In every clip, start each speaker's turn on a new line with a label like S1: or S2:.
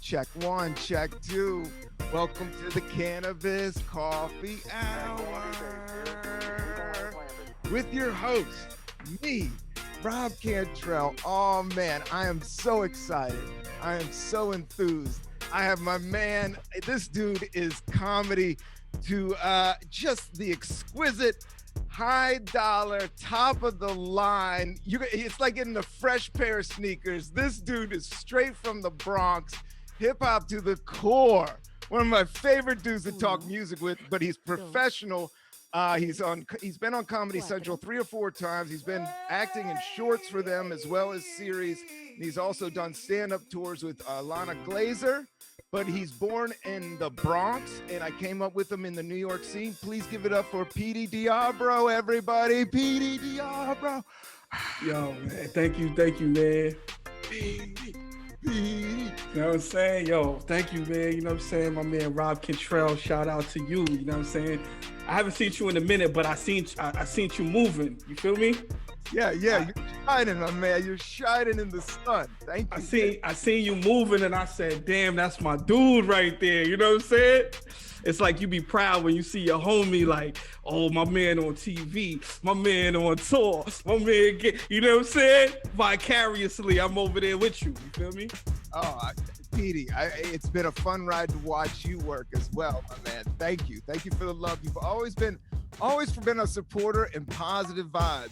S1: Check one, check two. Welcome to the Cannabis Coffee Hour with your host, me, Rob Cantrell. Oh man, I am so excited. I am so enthused. I have my man. This dude is comedy to just the exquisite, high dollar, top of the line. It's like getting a fresh pair of sneakers. This dude is straight from the Bronx, hip hop to the core. One of my favorite dudes to talk music with, but he's professional. He's been on Comedy Central 3 or 4 times. He's been acting in shorts for them as well as series. And he's also done stand-up tours with Lana Glazer. But he's born in the Bronx, and I came up with him in the New York scene. Please give it up for Petey Deabreu, everybody. Petey Deabreu.
S2: Yo, man, thank you, man.
S1: Petey.
S2: You know what I'm saying? Yo, thank you, man. You know what I'm saying? My man Rob Cantrell, shout out to you. You know what I'm saying? I haven't seen you in a minute, but I seen you moving. You feel me?
S1: Yeah, you're shining, my man. You're shining in the sun. Thank you.
S2: I seen you moving, and I said, damn, that's my dude right there. You know what I'm saying? It's like you be proud when you see your homie like, oh, my man on TV, my man on tour, my man you know what I'm saying? Vicariously, I'm over there with you. You feel me?
S1: Oh, Petey, it's been a fun ride to watch you work as well, my man. Thank you for the love. You've always been a supporter and positive vibes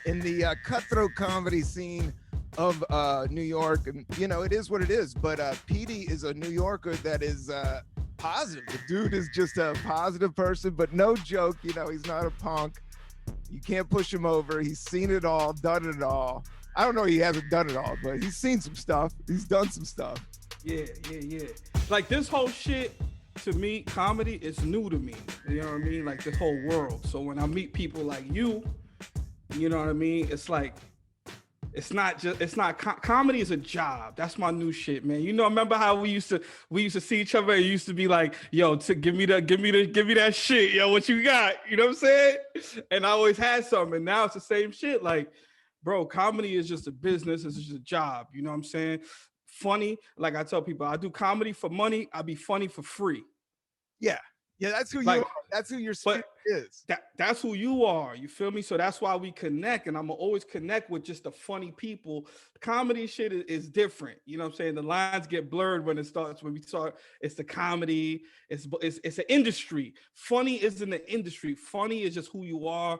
S1: in the cutthroat comedy scene of New York, and you know it is what it is. But Petey is a New Yorker that is positive. The dude is just a positive person, but no joke. You know, he's not a punk. You can't push him over. He's seen it all, done it all. I don't know, he hasn't done it all, but he's seen some stuff. He's done some stuff.
S2: Yeah. Like this whole shit, to me, comedy is new to me. You know what I mean? Like this whole world. So when I meet people like you know what I mean? It's like, comedy is a job. That's my new shit, man. You know, remember how we used to see each other and it used to be like, yo, give me that shit. Yo, what you got? You know what I'm saying? And I always had something. And now it's the same shit. Like, bro, comedy is just a business. It's just a job. You know what I'm saying? Funny. Like I tell people, I do comedy for money. I be funny for free.
S1: Yeah, that's who you are. That's who your spirit is.
S2: That's who you are. You feel me? So that's why we connect, and I'm gonna always connect with just the funny people. Comedy shit is different. You know what I'm saying? The lines get blurred when we start. It's the comedy. It's an industry. Funny isn't an industry. Funny is just who you are.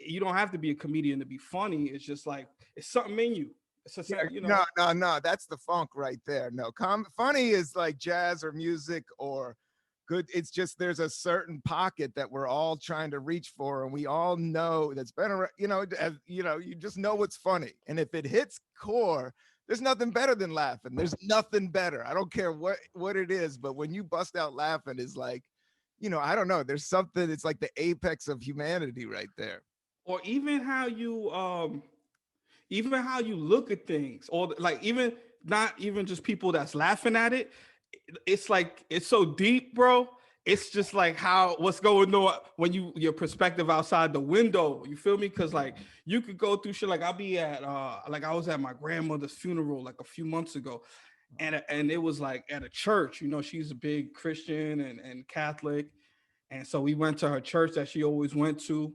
S2: You don't have to be a comedian to be funny. It's just like it's something in you. It's just you know.
S1: No. That's the funk right there. No, funny is like jazz or music or good. It's just there's a certain pocket that we're all trying to reach for, and we all know that's better. You just know what's funny, and if it hits core, there's nothing better than laughing. There's nothing better. I don't care what it is, but when you bust out laughing, is like, I don't know. There's something. It's like the apex of humanity right there.
S2: Or even how you look at things, or like not even just people that's laughing at it. It's like it's so deep, bro. It's just like what's going on when your perspective outside the window. You feel me? Because like you could go through shit. Like I'll be at I was at my grandmother's funeral like a few months ago, and it was like at a church. You know, she's a big Christian and Catholic, and so we went to her church that she always went to.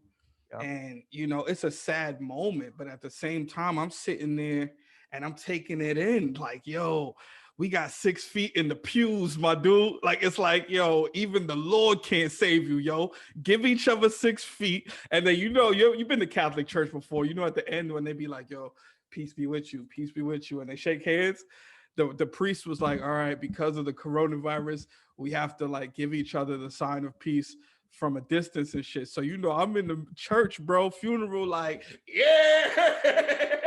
S2: Yep. And it's a sad moment, but at the same time, I'm sitting there and I'm taking it in. Like, yo, we got 6 feet in the pews, my dude. Like, it's like, yo, even the Lord can't save you, yo. Give each other 6 feet. And then, you've been to Catholic church before. At the end when they be like, yo, peace be with you. Peace be with you. And they shake hands. The priest was like, all right, because of the coronavirus, we have to like give each other the sign of peace from a distance and shit. So, I'm in the church, bro, funeral, like, yeah.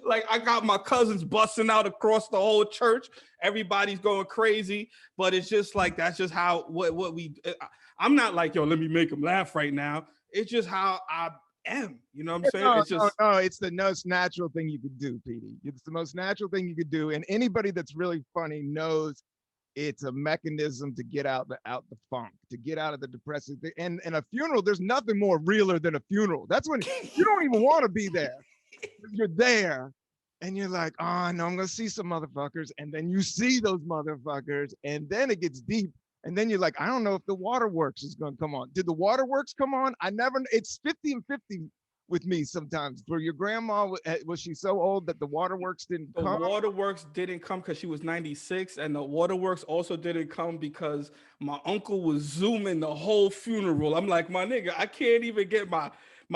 S2: Like I got my cousins busting out across the whole church. Everybody's going crazy, but it's just like, that's just how, what we, I'm not like, yo, let me make them laugh right now. It's just how I am, you know what I'm saying?
S1: No, it's the most natural thing you could do, Petey. It's the most natural thing you could do. And anybody that's really funny knows it's a mechanism to get out the funk, to get out of the depressive thing. And a funeral, there's nothing more realer than a funeral. That's when you don't even want to be there. You're there, and you're like, oh no, I'm gonna see some motherfuckers, and then you see those motherfuckers, and then it gets deep, and then you're like, I don't know if the waterworks is gonna come on. Did the waterworks come on? I never. It's 50 and 50 with me sometimes. For your grandma, was she so old that the waterworks didn't
S2: The
S1: come?
S2: waterworks didn't come because she was 96, and the waterworks also didn't come because my uncle was zooming the whole funeral. I'm like, my nigga, I can't even get my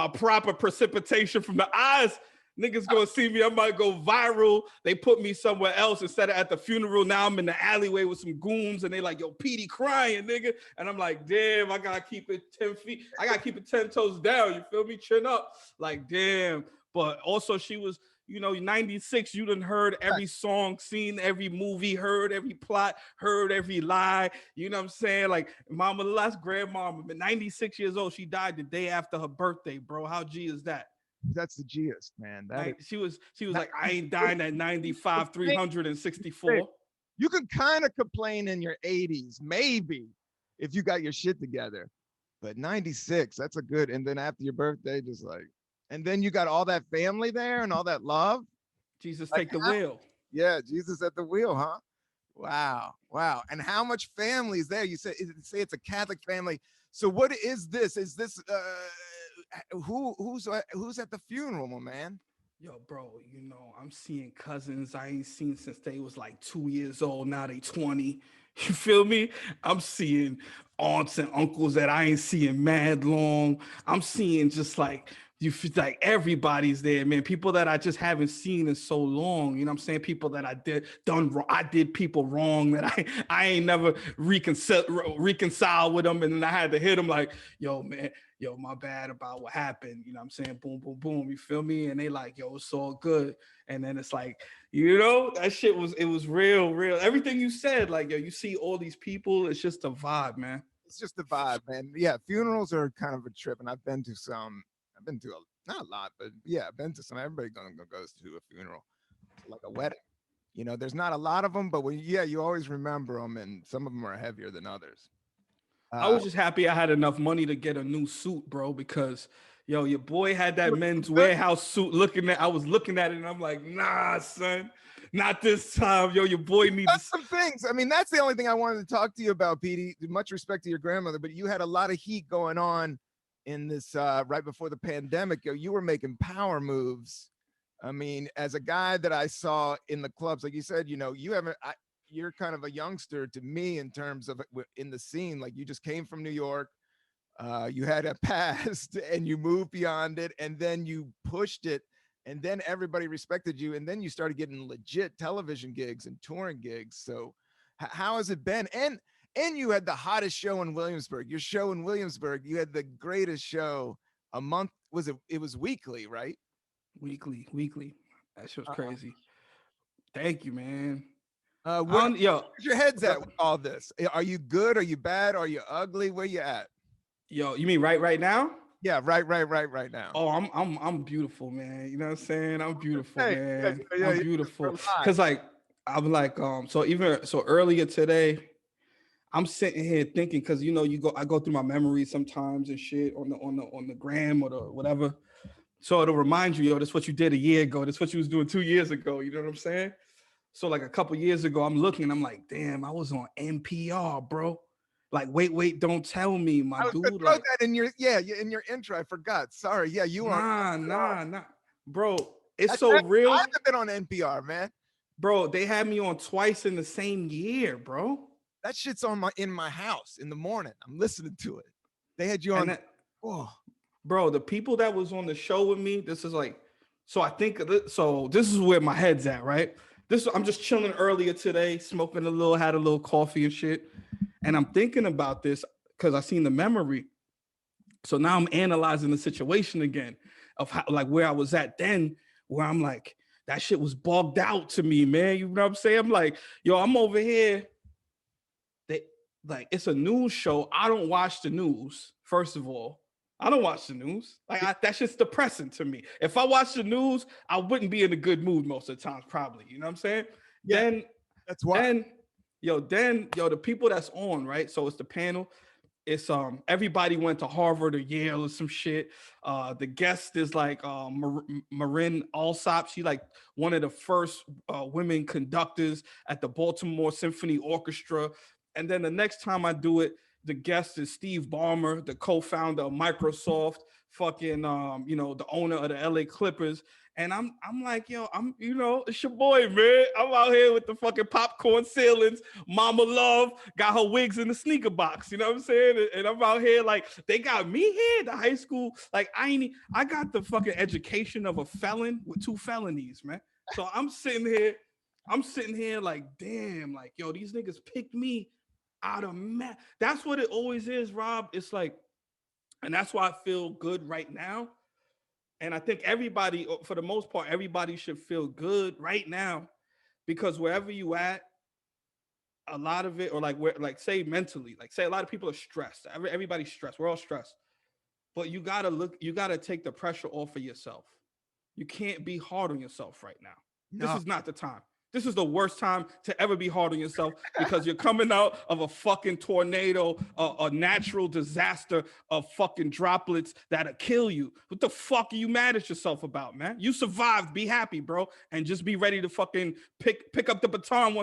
S2: proper precipitation from the eyes. Niggas gonna see me. I might go viral. They put me somewhere else instead of at the funeral. Now I'm in the alleyway with some goons, and they like, yo, Petey crying, nigga. And I'm like, damn, I gotta keep it 10 feet. I gotta keep it 10 toes down. You feel me? Chin up. Like, damn. But also, she was, 96, you done heard every song, seen every movie, heard every plot, heard every lie. You know what I'm saying? Like Mama last grandmama, 96 years old. She died the day after her birthday, bro. How G is that?
S1: That's the Gist, man. That is.
S2: She was like, I ain't dying at 95, 364.
S1: You can kind of complain in your 80s, maybe, if you got your shit together. But 96, that's a good. And then after your birthday, just like, and then you got all that family there and all that love.
S2: Jesus,
S1: Like,
S2: take the wheel.
S1: yeah, Jesus at the wheel, huh? Wow, wow. And how much family is there? You say it's a Catholic family. So what is this? Is this who's at the funeral, my man?
S2: Yo, bro, I'm seeing cousins I ain't seen since they was like 2 years old. Now they 20. You feel me? I'm seeing aunts and uncles that I ain't seeing mad long. I'm seeing just like you feel like everybody's there, man. People that I just haven't seen in so long. You know what I'm saying? People that I did people wrong that I ain't never reconcile with them. And then I had to hit them like, yo, man, yo, my bad about what happened. You know what I'm saying? Boom, boom, boom. You feel me? And they like, yo, it's all good. And then it's like, that shit was real, real. Everything you said, like, yo, you see all these people, it's just a vibe, man.
S1: It's just a vibe, man. Yeah, funerals are kind of a trip, and I've been to some. I've been to not a lot, but yeah, I've been to some. Everybody goes to a funeral, like a wedding. There's not a lot of them, but you always remember them, and some of them are heavier than others.
S2: I was just happy I had enough money to get a new suit, bro, because yo, your boy had that Men's Warehouse suit I was looking at it and I'm like, nah, son, not this time. Yo, your boy needs
S1: some things. I mean, that's the only thing I wanted to talk to you about, Petey. Much respect to your grandmother, but you had a lot of heat going on in this right before the pandemic. Yo, you were making power moves. I mean, as a guy that I saw in the clubs, like you said, you haven't. You're kind of a youngster to me in terms of in the scene. Like you just came from New York. You had a past and you moved beyond it, and then you pushed it, and then everybody respected you, and then you started getting legit television gigs and touring gigs. So how has it been? And you had the hottest show in Williamsburg. Your show in Williamsburg, you had the greatest show a month. It was weekly, right?
S2: weekly. That shit was crazy. Thank you, man.
S1: Where's your head's
S2: okay.
S1: at with all this? Are you good? Are you bad? Are you ugly? Where you at?
S2: Yo, you mean right now?
S1: Yeah, right now.
S2: Oh, I'm beautiful, man. You know what I'm saying? I'm beautiful,
S1: Hey,
S2: man.
S1: yeah,
S2: I'm beautiful. Cause like I'm like so earlier today, I'm sitting here thinking because I go through my memories sometimes and shit on the gram or the whatever. So it'll remind you, yo, that's what you did a year ago. That's what you was doing 2 years ago. You know what I'm saying? So like a couple years ago, I'm looking, I'm like, damn, I was on NPR, bro. Like, wait, don't tell me, my dude. Like
S1: that in your in your intro. I forgot. Sorry. Yeah, you are.
S2: Nah. Bro, it's so real.
S1: I've been on NPR, man.
S2: Bro, they had me on twice in the same year, bro.
S1: That shit's on in my house in the morning. I'm listening to it. They had you on.
S2: Bro, the people that was on the show with me, this is like, so I think so. This is where my head's at, right? I'm just chilling earlier today, smoking had a little coffee and shit. And I'm thinking about this because I seen the memory. So now I'm analyzing the situation again of how, like, where I was at then, where I'm like, that shit was bogged out to me, man. You know what I'm saying? I'm like, yo, I'm over here. Like, it's a news show. I don't watch the news, first of all. I don't watch the news. Like, that shit's depressing to me. If I watch the news, I wouldn't be in a good mood most of the times, probably. You know what I'm saying?
S1: Yeah,
S2: that's why. The people that's on, right? So it's the panel. it's everybody went to Harvard or Yale or some shit. The guest is like Marin Alsop. She like one of the first women conductors at the Baltimore Symphony Orchestra. And then the next time I do it, the guest is Steve Ballmer, the co-founder of Microsoft, fucking the owner of the LA Clippers. And I'm like, yo, it's your boy, man. I'm out here with the fucking popcorn ceilings. Mama Love got her wigs in the sneaker box. You know what I'm saying? And I'm out here like they got me here the high school. Like I got the fucking education of a felon with 2 felonies, man. So I'm sitting here like, damn, like, yo, these niggas picked me out of man. That's what it always is, Rob. It's like, and that's why I feel good right now. And I think everybody, for the most part, everybody should feel good right now, because wherever you at, a lot of it, or like where, like say mentally, like say a lot of people are stressed. Everybody's stressed. We're all stressed. But you gotta take the pressure off of yourself. You can't be hard on yourself right now.
S1: No.
S2: This is not the time. This is the worst time to ever be hard on yourself, because you're coming out of a fucking tornado, a natural disaster of fucking droplets that'll kill you. What the fuck are you mad at yourself about, man? You survived. Be happy, bro, and just be ready to fucking pick up the baton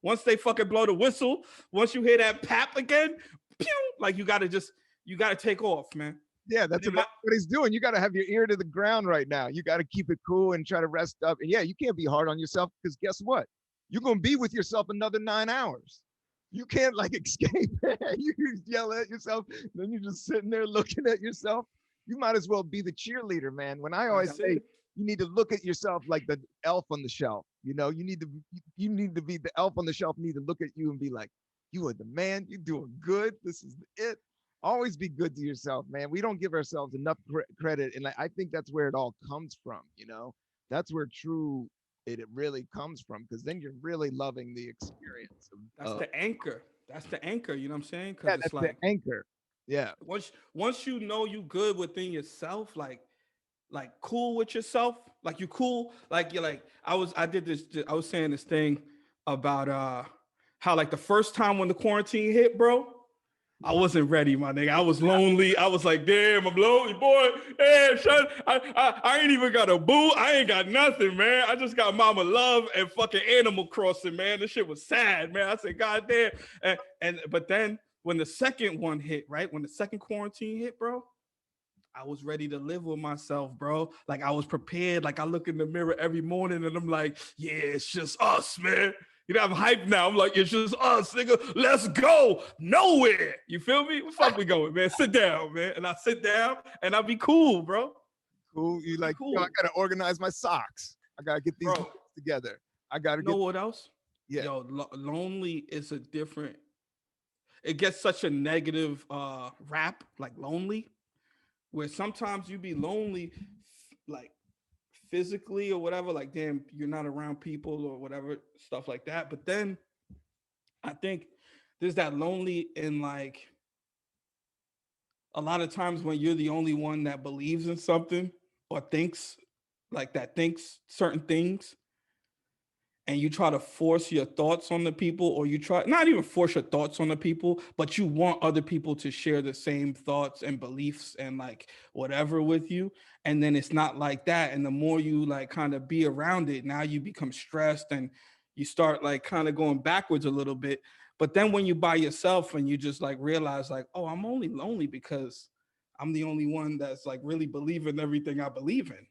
S2: once they fucking blow the whistle. Once you hear that pap again, pew, like you gotta take off, man.
S1: Yeah, that's what he's doing. You got to have your ear to the ground right now. You got to keep it cool and try to rest up. And yeah, you can't be hard on yourself, because guess what? You're going to be with yourself another 9 hours. You can't like escape. You yell at yourself, then you're just sitting there looking at yourself. You might as well be the cheerleader, man. When I always say you need to look at yourself like the elf on the shelf. You need to be the elf on the shelf. Need to look at you and be like, you are the man. You're doing good. This is it. Always be good to yourself, man. We don't give ourselves enough credit, and I think that's where it all comes from. That's where it really comes from, because then you're really loving the experience.
S2: That's the anchor. That's the anchor. You know what I'm saying?
S1: Yeah, that's like the anchor. Yeah.
S2: Once you know you good within yourself, like cool with yourself, like you cool, like you're like I was saying this thing about how like the first time when the quarantine hit, bro. I wasn't ready, my nigga. I was lonely. I was like, damn, I'm lonely, boy. Hey, I ain't even got a boo. I ain't got nothing, man. I just got Mama Love and fucking Animal Crossing, man. This shit was sad, man. I said, God damn. But then when the second one hit, right? When the second quarantine hit, bro, I was ready to live with myself, bro. Like I was prepared. Like I look in the mirror every morning and I'm like, yeah, it's just us, man. I'm hyped now. I'm like, it's just us, nigga. Let's go nowhere. You feel me? Where fuck we going, man? Sit down, man. And I sit down and I'll be cool, bro.
S1: Cool. You like, cool. I gotta organize my socks. I gotta get these together. I gotta get.
S2: What else?
S1: Yeah.
S2: Yo, lonely is a different. It gets such a negative rap, like lonely, where sometimes you be lonely, like physically or whatever, like damn, you're not around people or whatever, stuff like that. But then I think there's that lonely in like a lot of times when you're the only one that believes in something or thinks certain things, and you try to force your thoughts on the people, or you try not even force your thoughts on the people, but you want other people to share the same thoughts and beliefs and like whatever with you. And then it's not like that. And the more you like kind of be around it, now you become stressed and you start like kind of going backwards a little bit. But then when you by yourself and you just like realize like, oh, I'm only lonely because I'm the only one that's like really believing everything I believe in.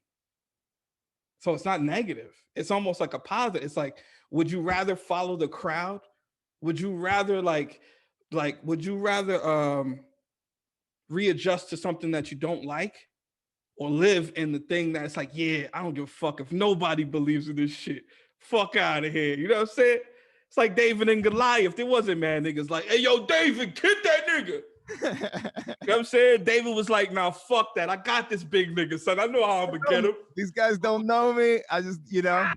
S2: So it's not negative. It's almost like a positive. It's like, would you rather follow the crowd? Would you rather would you rather readjust to something that you don't like, or live in the thing that's like, yeah, I don't give a fuck if nobody believes in this shit. Fuck out of here. You know what I'm saying? It's like David and Goliath. There wasn't mad niggas like, hey, yo, David, get that nigga. You know what I'm saying? David was like, nah, fuck that. I got this big nigga, son. I know how I'm gonna get him.
S1: These guys don't know me. I just, you got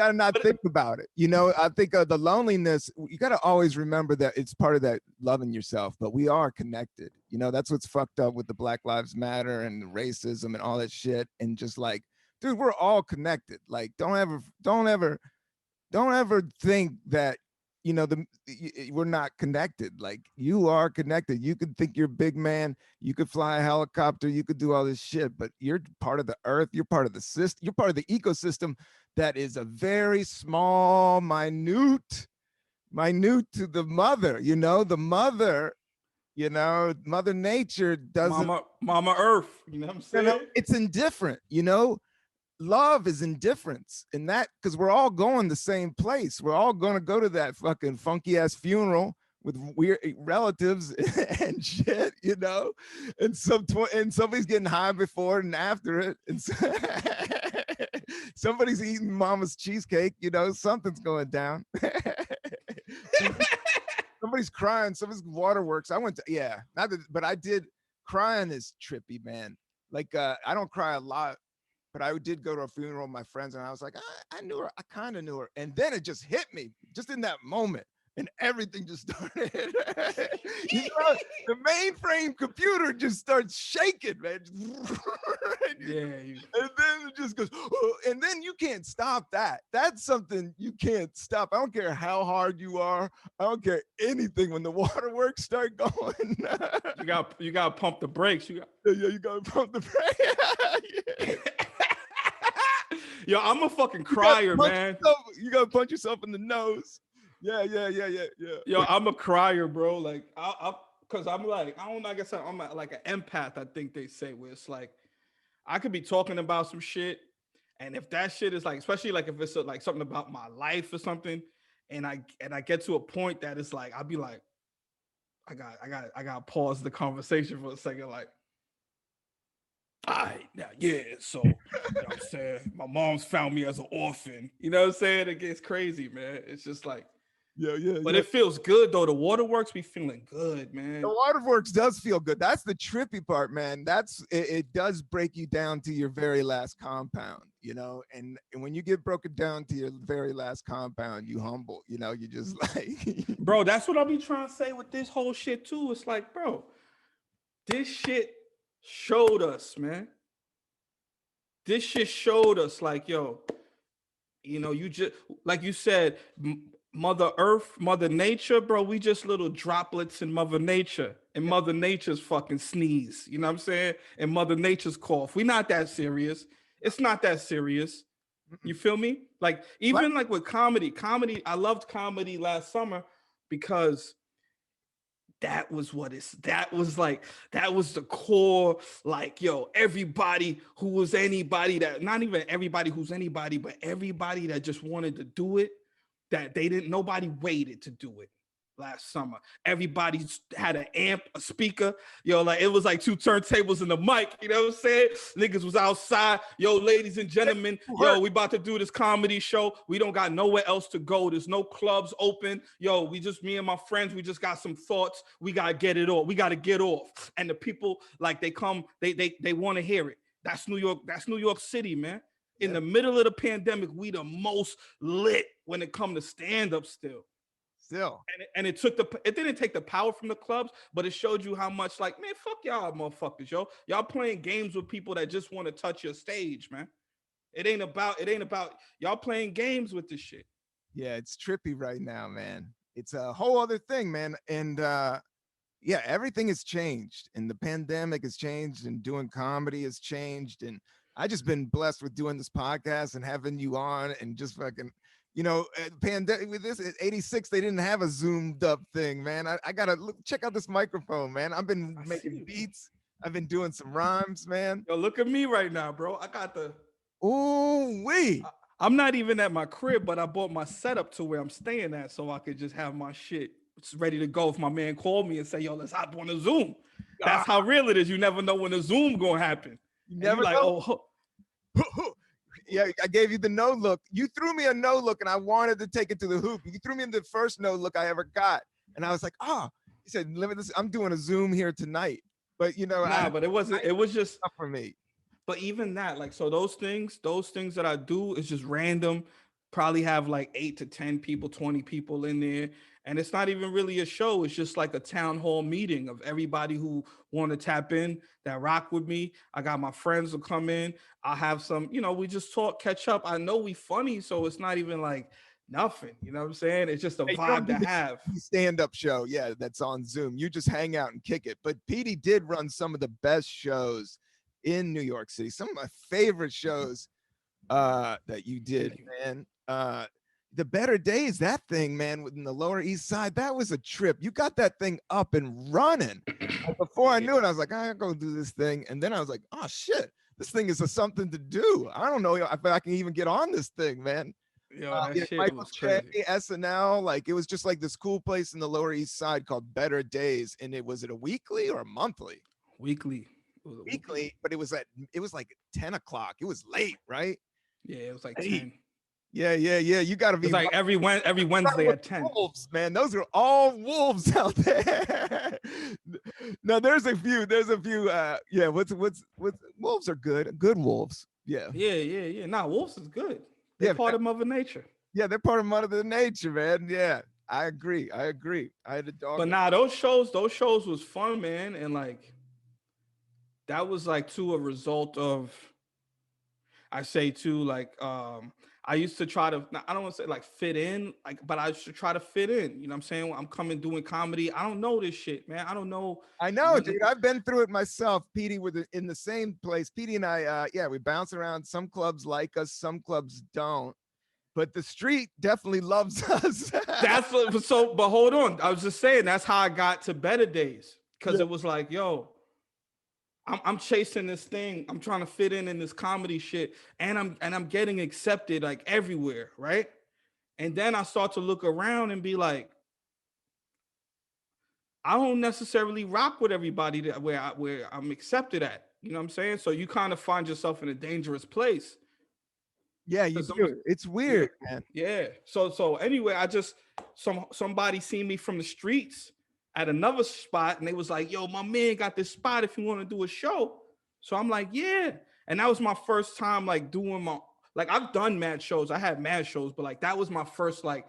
S1: to not think about it. I think of the loneliness. You got to always remember that it's part of that loving yourself, but we are connected. That's what's fucked up with the Black Lives Matter and the racism and all that shit. And just like, dude, we're all connected. Like, don't ever think that we're not connected. Like, you are connected. You could think you're a big man, you could fly a helicopter, you could do all this shit, but you're part of the earth, you're part of the system, you're part of the ecosystem that is a very small, minute to the mother, the mother, mother nature doesn't,
S2: Mama Earth. You know what I'm saying?
S1: it's indifferent, love is indifference in that, because we're all going the same place. We're all going to go to that fucking funky ass funeral with weird relatives and shit, and and somebody's getting high before and after it, and somebody's eating mama's cheesecake, something's going down. Somebody's crying, somebody's waterworks. I went to, yeah, not that, but I did. Crying is trippy, man. Like, I don't cry a lot, but I did go to a funeral of my friends, and I was like, I knew her. I kind of knew her. And then it just hit me just in that moment. And everything just started. The mainframe computer just starts shaking, man.
S2: Yeah.
S1: And then it just goes, and then you can't stop that. That's something you can't stop. I don't care how hard you are. I don't care anything. When the waterworks start going,
S2: you got to pump the brakes. You
S1: got to pump the brakes.
S2: Yo, I'm a fucking crier, man.
S1: You gotta punch yourself in the nose. Yeah.
S2: Yo, I'm a crier, bro. Like, cause I'm like, I don't know, I guess I'm like an empath, I think they say, where it's like, I could be talking about some shit, and if that shit is like, especially like if it's like something about my life or something, and I get to a point that it's like, I'll be like, I got to pause the conversation for a second, like, all right, now, yeah, so, you know what I'm saying? My mom's found me as an orphan. You know what I'm saying? It gets crazy, man. It's just like,
S1: yeah.
S2: But it feels good, though. The waterworks be feeling good, man.
S1: The waterworks does feel good. That's the trippy part, man. It does break you down to your very last compound, and when you get broken down to your very last compound, you humble, you just like.
S2: Bro, that's what I'll be trying to say with this whole shit, too. It's like, bro, this shit showed us, man. This shit showed us, like, yo, you just, like you said, Mother Earth, Mother Nature, bro, we just little droplets in Mother Nature, and Mother Nature's fucking sneeze, you know what I'm saying? And Mother Nature's cough. We not that serious. It's not that serious. You feel me? Like, even like with comedy, I loved comedy last summer because that was the core, like, yo, everybody who was anybody, that not even everybody who's anybody, but everybody that just wanted to do it, that nobody waited to do it last summer. Everybody had an amp, a speaker, like it was like 2 turntables and a mic, you know what I'm saying? Niggas was outside, yo, ladies and gentlemen, yo, we about to do this comedy show. We don't got nowhere else to go. There's no clubs open. Yo, me and my friends, we just got some thoughts. We got to get it off. We got to get off. And the people, like, they come, they want to hear it. That's New York City, man. In the middle of the pandemic, we the most lit when it comes to stand-up still. And it didn't take the power from the clubs, but it showed you how much, like, man, fuck y'all motherfuckers, yo. Y'all playing games with people that just want to touch your stage, man. It ain't about y'all playing games with this shit.
S1: Yeah, it's trippy right now, man. It's a whole other thing, man. And yeah, everything has changed, and the pandemic has changed, and doing comedy has changed, and I just been blessed with doing this podcast and having you on, and just fucking, pandemic with this at 86, they didn't have a zoomed up thing, man. I gotta check out this microphone, man. I've been making beats. I've been doing some rhymes, man.
S2: Yo, look at me right now, bro. I got the.
S1: Ooh wee.
S2: I'm not even at my crib, but I bought my setup to where I'm staying at, so I could just have my shit ready to go if my man called me and say, yo, let's hop on a Zoom. That's how real it is. You never know when a Zoom gonna happen.
S1: You never like, know. Yeah, I gave you the no look. You threw me a no look, and I wanted to take it to the hoop. You threw me in the first no look I ever got, and I was like, oh. He said, I'm doing a Zoom here tonight. But
S2: but it wasn't. It was just
S1: for me.
S2: But even that, like, so those things that I do is just random. Probably have like 8 to 10 people, 20 people in there. And it's not even really a show. It's just like a town hall meeting of everybody who want to tap in, that rock with me. I got my friends who come in. I'll have some, we just talk, catch up. I know we funny, so it's not even like nothing. You know what I'm saying? It's just a
S1: Hey, you don't
S2: vibe
S1: do
S2: to have.
S1: the stand-up show, yeah, that's on Zoom. You just hang out and kick it. But Petey did run some of the best shows in New York City. Some of my favorite shows that you did, man. The Better Days, that thing, man, within the Lower East Side, that was a trip. You got that thing up and running. And before I knew it, I was like, I gotta go do this thing. And then I was like, oh shit, this thing is something to do. I don't know if I can even get on this thing, man.
S2: Yo, that
S1: Yeah,
S2: shit
S1: Michael
S2: was
S1: Che,
S2: crazy.
S1: SNL, like it was just like this cool place in the Lower East Side called Better Days. And it was it a weekly or a monthly?
S2: Weekly. It was a weekly.
S1: Weekly, but it was like 10 o'clock. It was late, right?
S2: Yeah, it was like
S1: Late.
S2: 10.
S1: Yeah. You got to
S2: It's
S1: be
S2: like every Wednesday at 10.
S1: wolves, man. Those are all wolves out there. No, there's a few. Yeah, what's wolves are good. Good wolves. Yeah.
S2: Yeah. Nah, wolves is good. They're
S1: Yeah.
S2: part of Mother Nature.
S1: Yeah, they're part of Mother Nature, man. Yeah. I agree. I had a dog.
S2: But nah, those shows was fun, man. And like that was like to a result of I say too, like I used to try to I don't want to say like fit in, like, but I used to try to fit in. You know what I'm saying? When I'm coming doing comedy. I don't know this shit, man. I don't know.
S1: I know, dude. I've been through it myself. Petey, in the same place. Petey and I, yeah, we bounce around. Some clubs like us, some clubs don't. But the street definitely loves us.
S2: That's what, so. But hold on, I was just saying that's how I got to Better Days because it was like, yo, I'm chasing this thing. I'm trying to fit in this comedy shit, and I'm getting accepted like everywhere, right? And then I start to look around and be like, I don't necessarily rock with everybody where I'm accepted at. You know what I'm saying? So you kind of find yourself in a dangerous place.
S1: Yeah, you do. It's weird, man.
S2: Yeah. So anyway, I just somebody seen me from the streets at another spot, and they was like, "Yo, my man got this spot if you want to do a show." So I'm like, "Yeah." And that was my first time like doing my like I've done mad shows. I had mad shows, but like that was my first like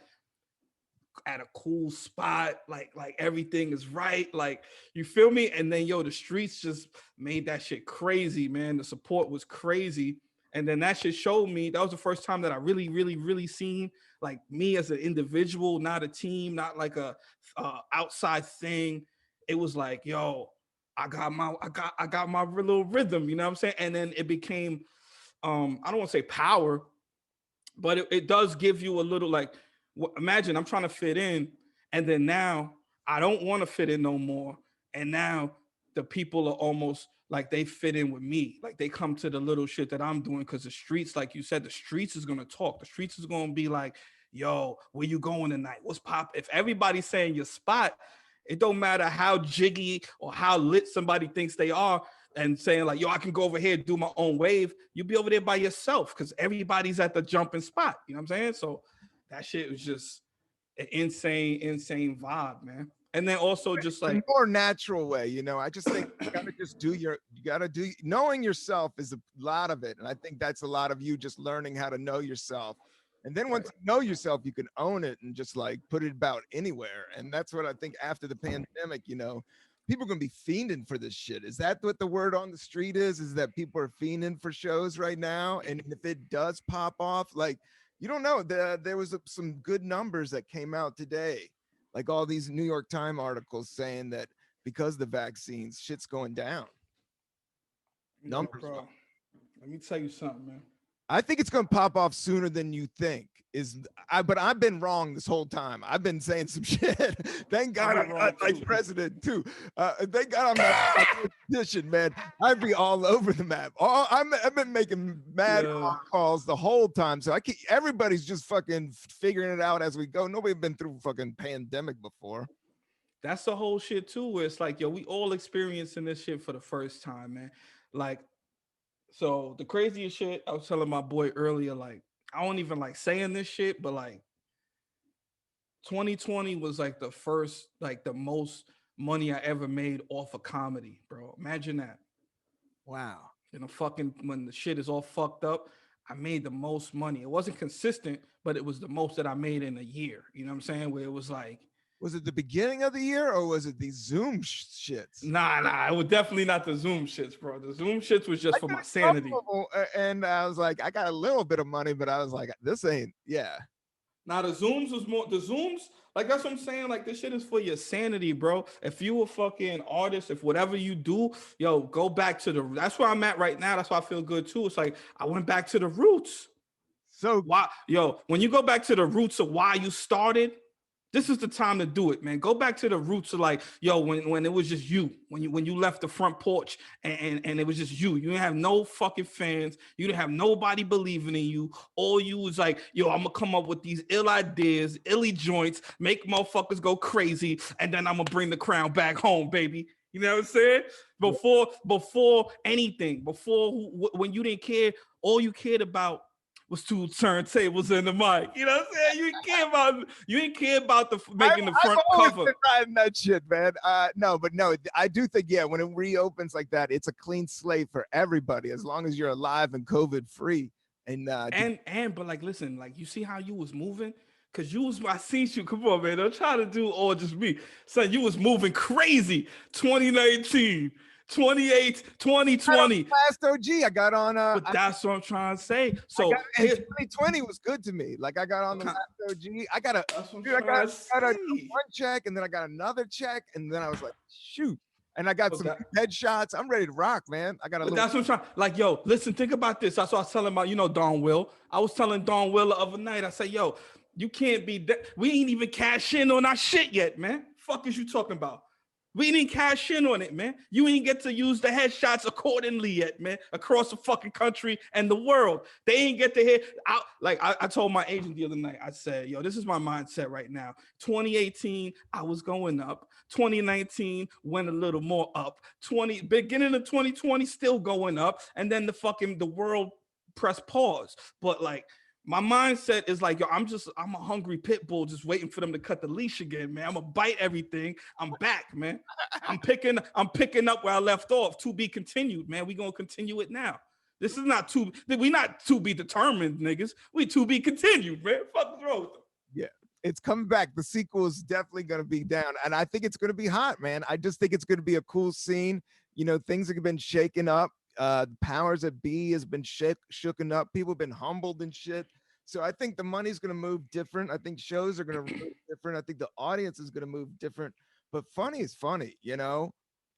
S2: at a cool spot, like everything is right, like you feel me? And then yo, the streets just made that shit crazy, man. The support was crazy. And then that shit showed me that was the first time that I really seen like me as an individual, not a team, not like a outside thing. It was like, yo, I got my little rhythm, you know what I'm saying? And then it became I don't want to say power, but it does give you a little like imagine I'm trying to fit in, and then now I don't want to fit in no more, and now the people are almost like they fit in with me, like they come to the little shit that I'm doing because the streets, like you said, the streets is gonna talk. The streets is gonna be like, yo, where you going tonight? What's pop? If everybody's saying your spot, it don't matter how jiggy or how lit somebody thinks they are and saying like, yo, I can go over here and do my own wave. You'll be over there by yourself because everybody's at the jumping spot. You know what I'm saying? So that shit was just an insane vibe, man. And then also just like
S1: a more natural way, you know. I just think you gotta do knowing yourself is a lot of it. And I think that's a lot of you just learning how to know yourself. And then once you know yourself, you can own it and just like put it about anywhere. And that's what I think after the pandemic, you know, people are gonna be fiending for this shit. Is that what the word on the street is? Is that people are fiending for shows right now? And if it does pop off, like you don't know. There was some good numbers that came out today, like all these New York Times articles saying that because of the vaccines, shit's going down. Numbers.
S2: Bro, let me tell you something, man.
S1: I think it's going to pop off sooner than you think. But I've been wrong this whole time. I've been saying some shit. Thank God I'm not vice president too. Thank God I'm not position, man. I'd be all over the map. I've been making mad calls the whole time. So everybody's just fucking figuring it out as we go. Nobody's been through fucking pandemic before.
S2: That's the whole shit too. Where it's like, yo, we all experiencing this shit for the first time, man. Like, so the craziest shit I was telling my boy earlier, like, I don't even like saying this shit, but like 2020 was like the first, like the most money I ever made off of comedy, bro. Imagine that.
S1: Wow.
S2: You know, when the shit is all fucked up, I made the most money. It wasn't consistent, but it was the most that I made in a year. You know what I'm saying? Where it was like,
S1: was it the beginning of the year or was it these Zoom shits?
S2: Nah, it was definitely not the Zoom shits, bro. The Zoom shits was just for my sanity.
S1: And I was like, I got a little bit of money, but I was like, this ain't, yeah.
S2: Now the Zooms was more the Zooms, like that's what I'm saying. Like this shit is for your sanity, bro. If you a fucking artist, if whatever you do, yo, go back to the that's where I'm at right now. That's why I feel good too. It's like I went back to the roots.
S1: So
S2: Why, yo, when you go back to the roots of why you started, this is the time to do it, man. Go back to the roots of like, yo, when it was just you, when you left the front porch and it was just you. You didn't have no fucking fans. You didn't have nobody believing in you. All you was like, yo, I'm gonna come up with these ill ideas, illy joints, make motherfuckers go crazy, and then I'm gonna bring the crown back home, baby. You know what I'm saying? Before anything, when you didn't care, all you cared about was two turntables in the mic. You know what I'm saying? You didn't care about the making the front
S1: I've always
S2: cover.
S1: been riding that shit, man. No, I do think, yeah, when it reopens like that, it's a clean slate for everybody as long as you're alive and COVID free.
S2: But like, listen, like you see how you was moving. Cause I seen you. Come on, man. Don't try to do all just me. Son, you was moving crazy. 2019, 28, 2020.
S1: Last OG, I got on.
S2: But that's what I'm trying to say. So
S1: 2020 was good to me. Like I got on the last OG. I got a one check, and then I got another check, and then I was like, shoot. And I got some headshots. I'm ready to rock, man. I got a little.
S2: That's what I'm trying. Like, yo, listen, think about this. That's what I was telling about, Don Will. I was telling Don Will the other night. I said, yo, you can't be. We ain't even cash in on our shit yet, man. Fuck is you talking about? We didn't cash in on it, man. You ain't get to use the headshots accordingly yet, man, across the fucking country and the world. They ain't get to hear. I told my agent the other night, I said, yo, this is my mindset right now. 2018, I was going up. 2019 went a little more up. Beginning of 2020, still going up. And then the world pressed pause. But like, my mindset is like, yo, I'm a hungry pit bull just waiting for them to cut the leash again, man. I'm gonna bite everything. I'm back, man. I'm picking up where I left off. To be continued, man. We gonna continue it now. This is not we not to be determined, niggas. We to be continued, man. Fuck the road.
S1: Yeah, it's coming back. The sequel is definitely gonna be down, and I think it's gonna be hot, man. I just think it's gonna be a cool scene. Things have been shaken up. The powers that be has been shooken up. People have been humbled and shit. So I think the money's going to move different. I think shows are going to move different. I think the audience is going to move different. But funny is funny,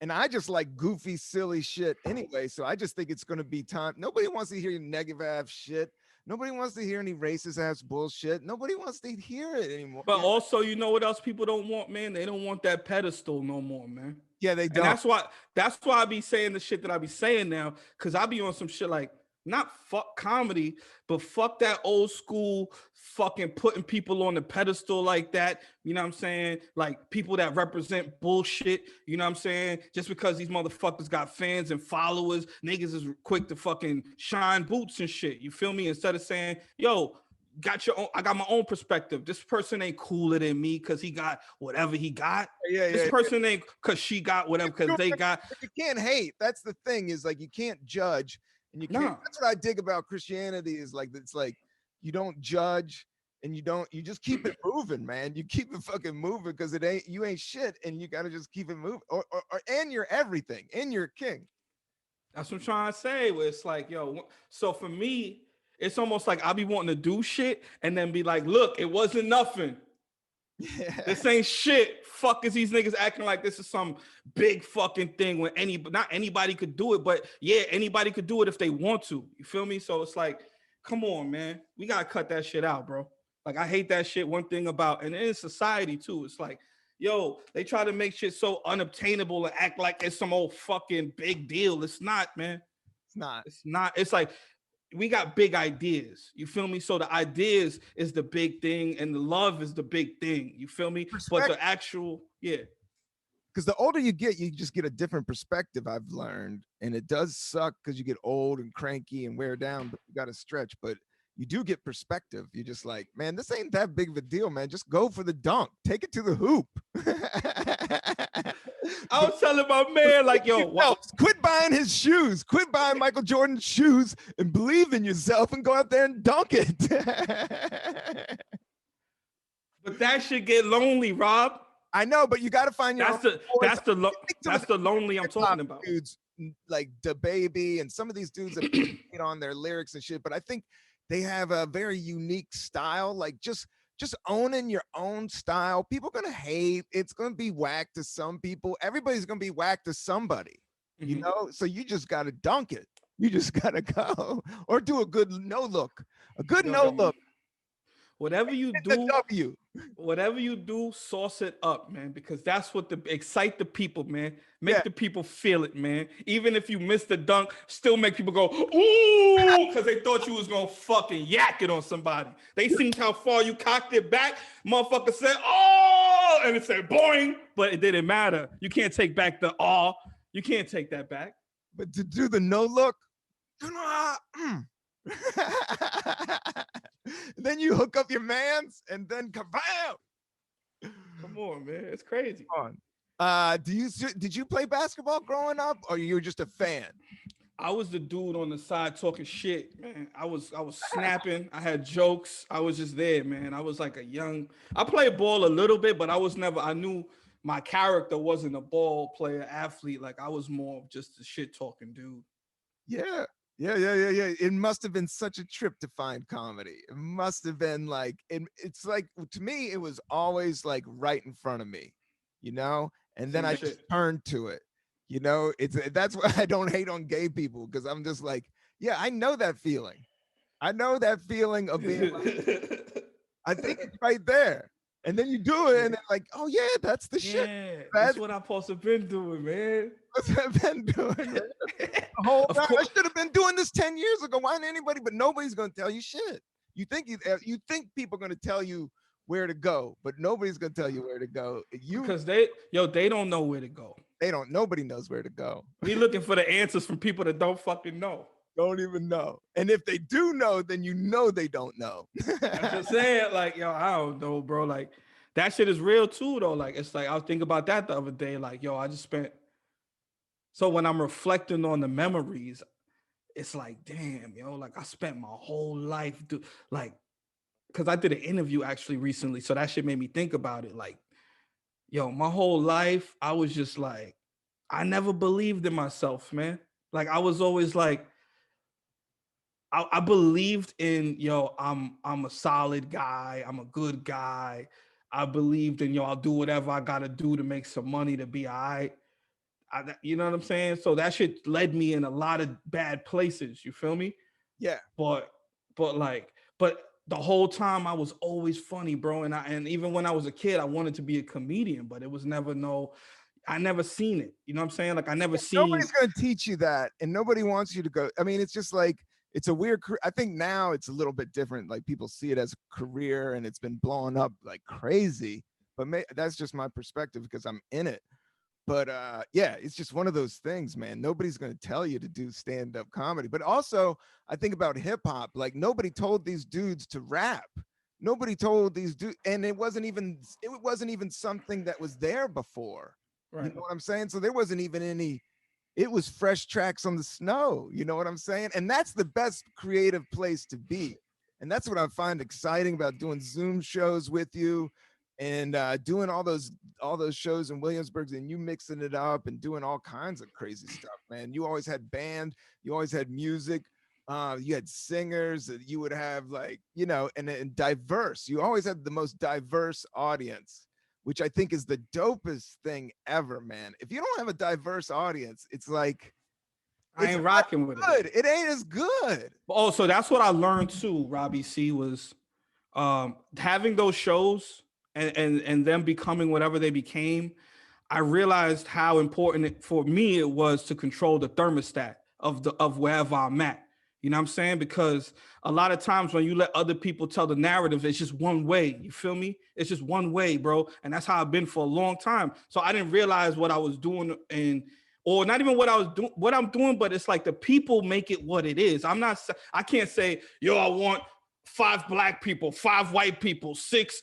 S1: And I just like goofy, silly shit anyway. So I just think it's going to be time. Nobody wants to hear negative ass shit. Nobody wants to hear any racist ass bullshit. Nobody wants to hear it anymore.
S2: But also, you know what else people don't want, man? They don't want that pedestal no more, man.
S1: Yeah, they don't.
S2: And that's why I be saying the shit that I be saying now, because I be on some shit like, not fuck comedy, but fuck that old school fucking putting people on the pedestal like that. You know what I'm saying? Like people that represent bullshit. You know what I'm saying? Just because these motherfuckers got fans and followers, niggas is quick to fucking shine boots and shit. You feel me? Instead of saying, yo, I got my own perspective. This person ain't cooler than me because he got whatever he got. This person ain't because she got whatever because they got.
S1: You can't hate. That's the thing, is like you can't judge. And you can't, that's what I dig about Christianity, is like, it's like you don't judge and you just keep it moving, man. You keep it fucking moving because you ain't shit, and you got to just keep it moving, and you're everything, and you're king.
S2: That's what I'm trying to say. Where it's like, yo, so for me, it's almost like I be wanting to do shit and then be like, look, it wasn't nothing. Yeah. This ain't shit. Fuck is these niggas acting like this is some big fucking thing when not anybody could do it, but yeah, anybody could do it if they want to. You feel me? So it's like, come on, man. We gotta cut that shit out, bro. Like I hate that shit. One thing about, and in society too, it's like, yo, they try to make shit so unobtainable and act like it's some old fucking big deal. It's not, man. It's not. It's like, we got big ideas. You feel me? So the ideas is the big thing and the love is the big thing. You feel me? But the actual, yeah.
S1: Because the older you get, you just get a different perspective, I've learned. And it does suck because you get old and cranky and wear down, but you got to stretch. But you do get perspective. You're just like, man, this ain't that big of a deal, man. Just go for the dunk. Take it to the hoop.
S2: I was telling my man, like, yo,
S1: quit buying his shoes. Quit buying Michael Jordan's shoes and believe in yourself and go out there and dunk it.
S2: But that should get lonely, Rob.
S1: I know, but you got to find your
S2: that's the lonely I'm talking about.
S1: Dudes like DaBaby and some of these dudes that on their lyrics and shit, but I think they have a very unique style. Like just just owning your own style. People are gonna hate. It's gonna be whack to some people. Everybody's gonna be whack to somebody, you know. So you just gotta dunk it. You just gotta go or do a good no look. A good no look.
S2: Whatever you
S1: Hit the
S2: do,
S1: W.
S2: whatever you do, sauce it up, man, because that's what excite the people, man.
S1: Yeah.
S2: Make the people feel it, man. Even if you miss the dunk, still make people go, ooh, because they thought you was gonna fucking yak it on somebody. They seen how far you cocked it back. Motherfucker said, oh, and it said boing, but it didn't matter. You can't take back the aw. You can't take that back.
S1: But to do the no look, then you hook up your mans and then kabam.
S2: Come on, man. It's crazy.
S1: Come on. Did you play basketball growing up, or you were just a fan?
S2: I was the dude on the side talking shit, man. I was snapping. I had jokes. I was just there, man. I was like I played ball a little bit, but I knew my character wasn't a ball player athlete. Like I was more of just a shit talking dude.
S1: Yeah. It must have been such a trip to find comedy. It must have been like, it's like, to me, it was always like right in front of me, you know? And then I just turned to it. You know, that's why I don't hate on gay people, because I'm just like, yeah, I know that feeling. I know that feeling of being like, I think it's right there. And then you do it, and it's like, oh yeah, that's the shit.
S2: That's what I'm supposed to have been doing, man.
S1: I've been doing I should have been doing this 10 years ago. Why didn't anybody? But nobody's gonna tell you shit. You think people are gonna tell you where to go, but nobody's gonna tell you where to go.
S2: Because they don't know where to go.
S1: Nobody knows where to go.
S2: We looking for the answers from people that don't fucking know.
S1: Don't even know. And if they do know, then you know they don't know.
S2: I'm just saying, like, yo, I don't know, bro. Like, that shit is real too, though. Like, it's like I was thinking about that the other day. Like, yo, I just spent. So when I'm reflecting on the memories, it's like, damn, yo, like I spent my whole life because I did an interview actually recently, so that shit made me think about it. Like, yo, my whole life, I was just like, I never believed in myself, man. Like, I was always like, I believed in, yo, I'm a solid guy. I'm a good guy. I believed in, yo, I'll do whatever I got to do to make some money to be all right. You know what I'm saying? So that shit led me in a lot of bad places. You feel me?
S1: Yeah.
S2: But the whole time I was always funny, bro. And even when I was a kid, I wanted to be a comedian, but it was I never seen it. You know what I'm saying? Like I never seen.
S1: Nobody's going to teach you that, and nobody wants you to go. I mean, it's just like, it's a weird, I think now it's a little bit different. Like people see it as a career and it's been blowing up like crazy, but that's just my perspective because I'm in it. But yeah, it's just one of those things, man. Nobody's going to tell you to do stand-up comedy. But also, I think about hip hop. Like nobody told these dudes to rap. Nobody told these dudes, and it wasn't even something that was there before. Right. You know what I'm saying? So there wasn't even any. It was fresh tracks on the snow. You know what I'm saying? And that's the best creative place to be. And that's what I find exciting about doing Zoom shows with you. And doing all those shows in Williamsburg, and you mixing it up and doing all kinds of crazy stuff, man. You always had band, you always had music, you had singers, you would have like, you know, and diverse. You always had the most diverse audience, which I think is the dopest thing ever, man. If you don't have a diverse audience, it's like
S2: I ain't rocking with it.
S1: It ain't as good.
S2: Oh, so that's what I learned too, Robbie C, was having those shows. And them becoming whatever they became, I realized how important for me it was to control the thermostat of wherever I'm at. You know what I'm saying? Because a lot of times when you let other people tell the narrative, it's just one way. You feel me? It's just one way, bro. And that's how I've been for a long time. So I didn't realize what I was doing or not even what I'm doing, but it's like the people make it what it is. I can't say, yo, I want 5 black people, 5 white people, 6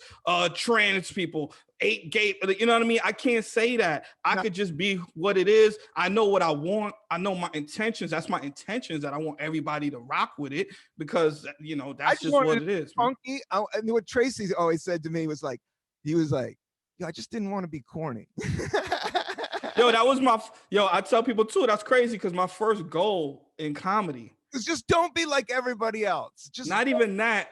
S2: trans people, 8 gay. You know what I mean? I can't say that. I could just be what it is. I know what I want. I know my intentions. That's my intentions, that I want everybody to rock with it because, you know, that's just what it is.
S1: Funky. What Tracy always said to me was like, yo, I just didn't want to be corny.
S2: Yo, I tell people too, that's crazy because my first goal in comedy,
S1: just don't be like everybody else. Just
S2: not even that.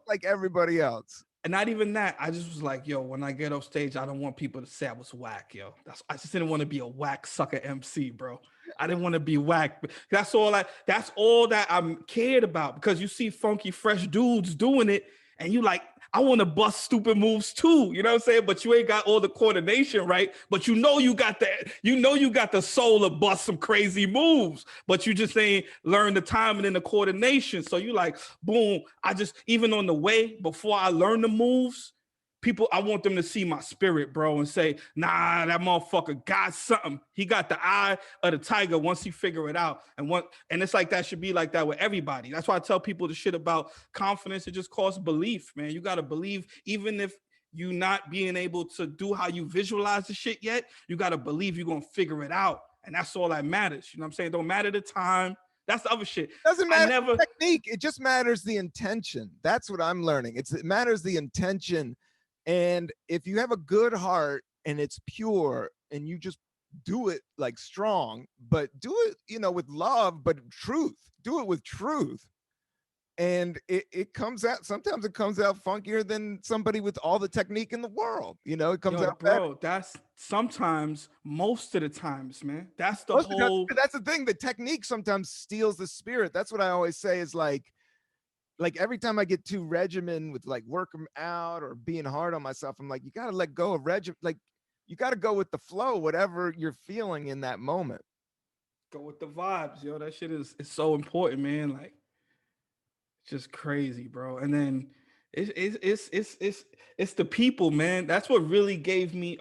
S1: Like everybody else.
S2: And not even that. I just was like, yo, when I get off stage, I don't want people to say I was whack, yo. I just didn't want to be a whack sucker MC, bro. I didn't want to be whack. That's all that I'm cared about, because you see funky, fresh dudes doing it, and you like, I want to bust stupid moves too. You know what I'm saying? But you ain't got all the coordination right. But you got the soul to bust some crazy moves. But you just ain't learn the timing and the coordination. So you like, boom. I just, even on the way, before I learn the moves, people, I want them to see my spirit, bro, and say, nah, that motherfucker got something. He got the eye of the tiger once he figure it out. And it's like, that should be like that with everybody. That's why I tell people the shit about confidence. It just costs belief, man. You got to believe, even if you not being able to do how you visualize the shit yet, you got to believe you're going to figure it out. And that's all that matters. You know what I'm saying? Don't matter the time. That's the other shit.
S1: Doesn't matter the technique. It just matters the intention. That's what I'm learning. It matters the intention. And if you have a good heart and it's pure and you just do it like strong, but do it, with love, but truth, do it with truth. And it comes out, sometimes it comes out funkier than somebody with all the technique in the world. It comes out
S2: bro,
S1: better.
S2: that's sometimes, most of the times, man. That's the
S1: That's the thing. The technique sometimes steals the spirit. That's what I always say is like every time I get too regimen with like working out or being hard on myself, I'm like, you got to let go of regimen. Like, you got to go with the flow, whatever you're feeling in that moment.
S2: Go with the vibes, yo. That shit it's so important, man. Like, it's just crazy, bro. And then it's the people, man. That's what really gives me,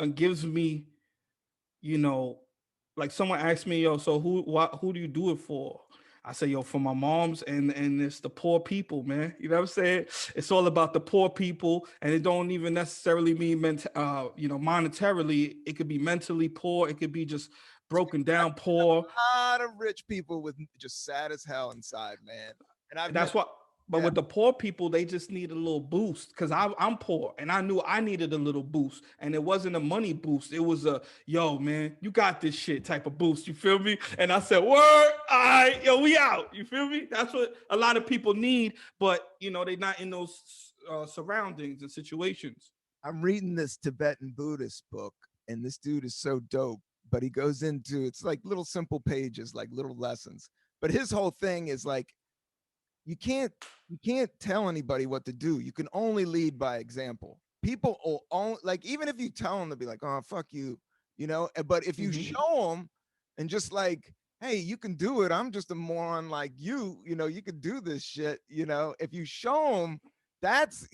S2: like, someone asked me, yo, so who do you do it for? I say, yo, for my moms, and it's the poor people, man. You know what I'm saying? It's all about the poor people, and it don't even necessarily mean monetarily. It could be mentally poor. It could be just broken down poor.
S1: A lot of rich people with just sad as hell inside, man. And
S2: that's what. But with the poor people, they just need a little boost, because I'm poor, and I knew I needed a little boost, and it wasn't a money boost. It was a, yo, man, you got this shit type of boost. You feel me? And I said, word, all right, yo, we out. You feel me? That's what a lot of people need, but they're not in those surroundings and situations.
S1: I'm reading this Tibetan Buddhist book, and this dude is so dope. But he goes into, it's like little simple pages, like little lessons. But his whole thing is like, you can't tell anybody what to do. You can only lead by example. People will only, like, even if you tell them, to be like, oh, fuck you, but if you show them and just like, hey, you can do it, I'm just a moron like you, you could do this shit, if you show them, that's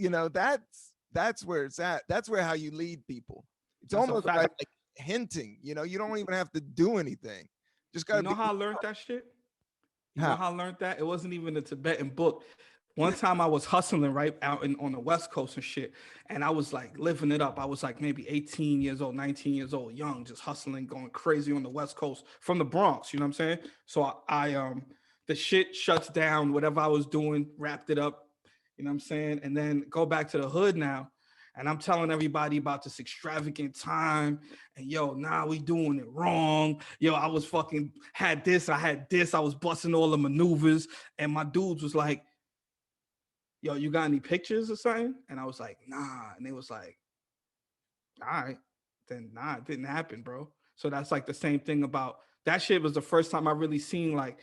S1: where it's at. That's where how you lead people. It's that's almost like hinting, you don't even have to do anything. Just gotta
S2: how I learned that shit. You know how I learned that? It wasn't even a Tibetan book. One time I was hustling right out on the West Coast and shit, and I was like living it up. I was like maybe 18 years old, 19 years old, young, just hustling, going crazy on the West Coast from the Bronx. You know what I'm saying? So I the shit shuts down, whatever I was doing, wrapped it up. You know what I'm saying? And then go back to the hood now. And I'm telling everybody about this extravagant time. And yo, nah, we doing it wrong. Yo, I was fucking had this. I was busting all the maneuvers. And my dudes was like, yo, you got any pictures or something? And I was like, nah. And they was like, all right. Then nah, it didn't happen, bro. So that's like the same thing about that shit. Was the first time I really seen like,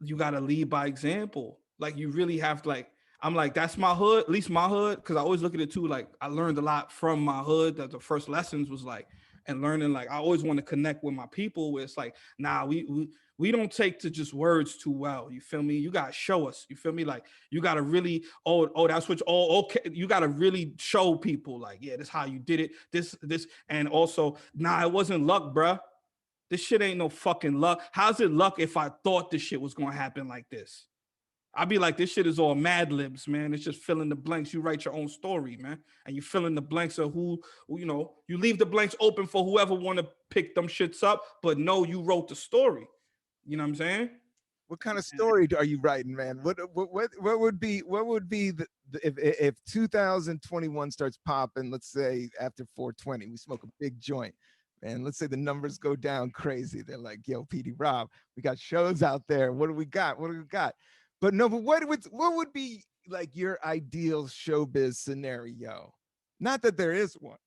S2: you gotta lead by example. Like, you really have to, like, I'm like, that's my hood, at least my hood, because I always look at it too. Like, I learned a lot from my hood. That the first lessons was like, and learning, like, I always want to connect with my people. Where it's like, nah, we don't take to just words too well. You feel me? You gotta show us. You feel me? Like, you gotta really, that's what. Okay. You gotta really show people, like, yeah, this is how you did it. This, and also, nah, it wasn't luck, bruh. This shit ain't no fucking luck. How's it luck if I thought this shit was gonna happen like this? I'd be like, this shit is all Mad Libs, man. It's just fill in the blanks. You write your own story, man. And you fill in the blanks of who, you leave the blanks open for whoever want to pick them shits up, but no, you wrote the story. You know what I'm saying?
S1: What kind of story are you writing, man? What would be the if 2021 starts popping, let's say after 420, we smoke a big joint, man. Let's say the numbers go down crazy. They're like, yo, Petey Rob, we got shows out there. What do we got? But no, but what would be like your ideal showbiz scenario? Not that there is one.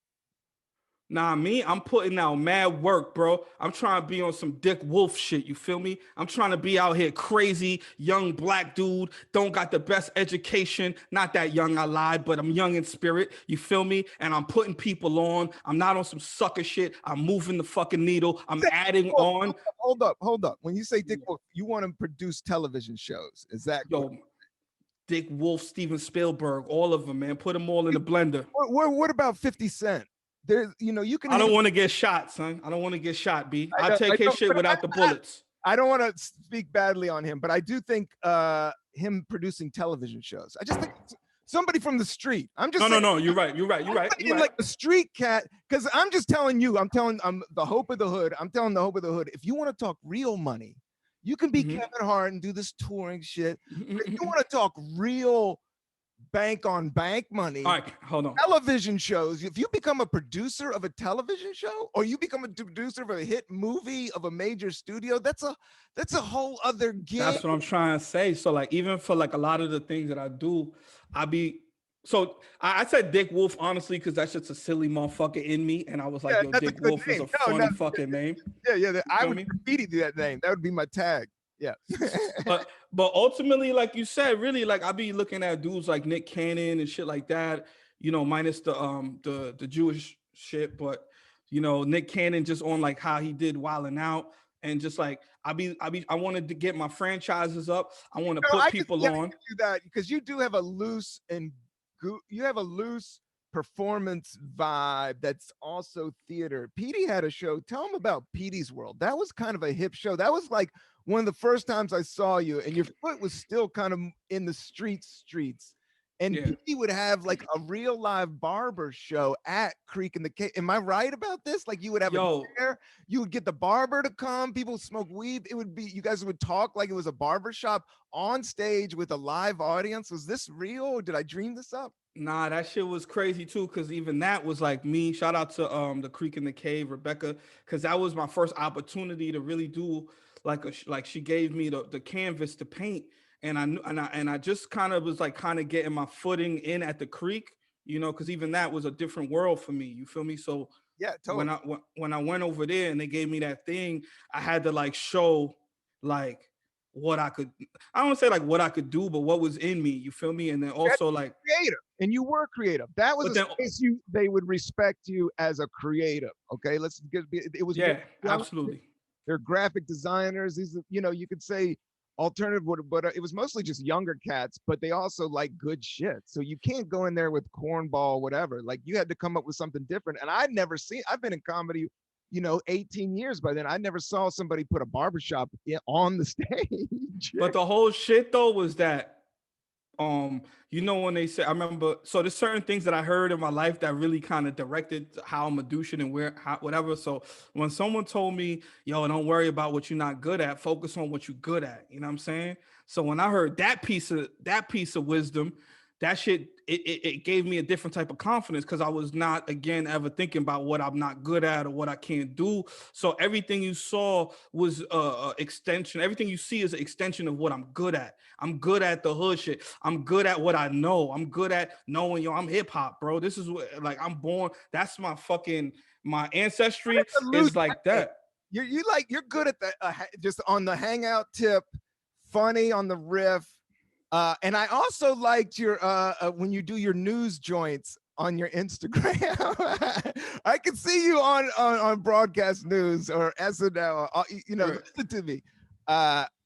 S2: Nah, me, I'm putting out mad work, bro. I'm trying to be on some Dick Wolf shit. You feel me? I'm trying to be out here crazy, young black dude, don't got the best education. Not that young, I lied, but I'm young in spirit. You feel me? And I'm putting people on. I'm not on some sucker shit. I'm moving the fucking needle. I'm adding on.
S1: Hold up. When you say Dick Wolf, you want to produce television shows. Is that
S2: Yo, Dick Wolf, Steven Spielberg, all of them, man. Put them all in the blender.
S1: What about 50 Cent? There's, you can.
S2: I don't want to get shot, son. I don't want to get shot, B. I'll
S1: I
S2: take his shit without the bullets.
S1: I don't want to speak badly on him, but I do think him producing television shows. I just think somebody from the street. I'm just
S2: no. You're right.
S1: Like the street cat, because I'm just telling you. I'm the hope of the hood. I'm telling the hope of the hood. If you want to talk real money, you can be Kevin Hart and do this touring shit. But if you want to talk real bank on bank money.
S2: All right, hold on.
S1: Television shows. If you become a producer of a television show, or you become a producer of a hit movie of a major studio, that's a whole other game.
S2: That's what I'm trying to say. So like, even for like a lot of the things that I do, I said Dick Wolf honestly because that's just a silly motherfucker in me, and I was like, yo, Dick Wolf is a funny fucking name.
S1: Yeah. I would graffiti that name. That would be my tag. Yeah.
S2: but ultimately, like you said, really, like I be looking at dudes like Nick Cannon and shit like that, minus the Jewish shit, but Nick Cannon just on like how he did Wildin' Out, and just like I wanted to get my franchises up. I want to put people on.
S1: Do that because you do have a loose performance vibe that's also theater. Petey had a show. Tell him about Petey's World. That was kind of a hip show. That was like one of the first times I saw you, and your foot was still kind of in the streets. And Petey would have like a real live barber show at Creek in the Cave. Am I right about this? Like you would have a chair, you would get the barber to come, people would smoke weed. It would be, you guys would talk like it was a barber shop on stage with a live audience. Was this real? Or did I dream this up?
S2: Nah, that shit was crazy too, because even that was like me. Shout out to the Creek in the Cave, Rebecca, because that was my first opportunity to really do like she gave me the canvas to paint, and I just kind of was like getting my footing in at the Creek, because even that was a different world for me. You feel me? So
S1: yeah, totally.
S2: When I went over there and they gave me that thing, I had to like show like what I could, I don't want to say like what I could do, but what was in me. You feel me? And then also like
S1: creative, and you were creative. That was a space they would respect you as a creative. Okay, it was
S2: absolutely.
S1: They're graphic designers. These, you could say alternative, but it was mostly just younger cats, but they also like good shit. So you can't go in there with cornball, whatever. Like you had to come up with something different. And I've been in comedy, 18 years by then. I never saw somebody put a barbershop on the stage.
S2: But the whole shit though was that, when they say, I remember, so there's certain things that I heard in my life that really kind of directed how I'm a douche and whatever. So when someone told me, yo, don't worry about what you're not good at, focus on what you're good at. You know what I'm saying? So when I heard that piece of wisdom, that shit, it gave me a different type of confidence, because I was not, again, ever thinking about what I'm not good at or what I can't do. So everything you saw was extension. Everything you see is an extension of what I'm good at. I'm good at the hood shit. I'm good at what I know. I'm good at knowing, I'm hip hop, bro. This is what, like, I'm born. That's my ancestry is like that.
S1: You're good at the just on the hangout tip, funny on the riff. And I also liked your when you do your news joints on your Instagram. I can see you on broadcast news or SNL. Listen to me.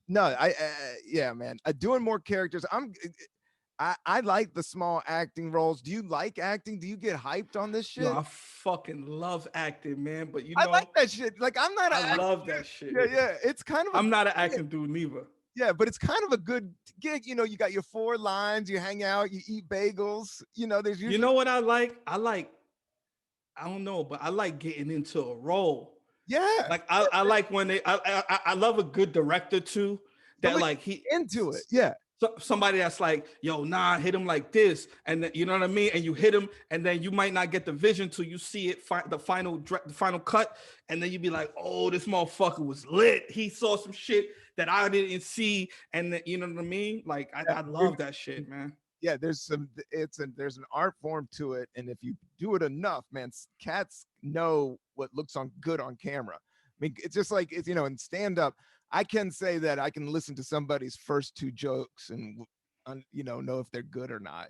S1: Yeah, man. Doing more characters. I like the small acting roles. Do you like acting? Do you get hyped on this shit?
S2: No, I fucking love acting, man. But
S1: I like that shit. Like
S2: I love that shit.
S1: Yeah. It's kind of.
S2: I'm not an acting dude neither.
S1: Yeah, but it's kind of a good gig. You got your 4 lines, you hang out, you eat bagels. There's usually.
S2: You know what I like? I don't know, but I like getting into a role.
S1: Yeah.
S2: Like I like when I love a good director too. That like he
S1: into it. Yeah.
S2: So somebody that's like, yo, nah, hit him like this, and then, you know what I mean, and you hit him, and then you might not get the vision till you see it, the final cut, and then you be like, oh, this motherfucker was lit. He saw some shit that I didn't see, and then, you know what I mean? Like I love that shit, man.
S1: yeah, there's an art form to it, and if you do it enough, man, cats know what looks on good on camera. I mean, it's just like it's in stand up. I can say that I can listen to somebody's first two jokes and know if they're good or not.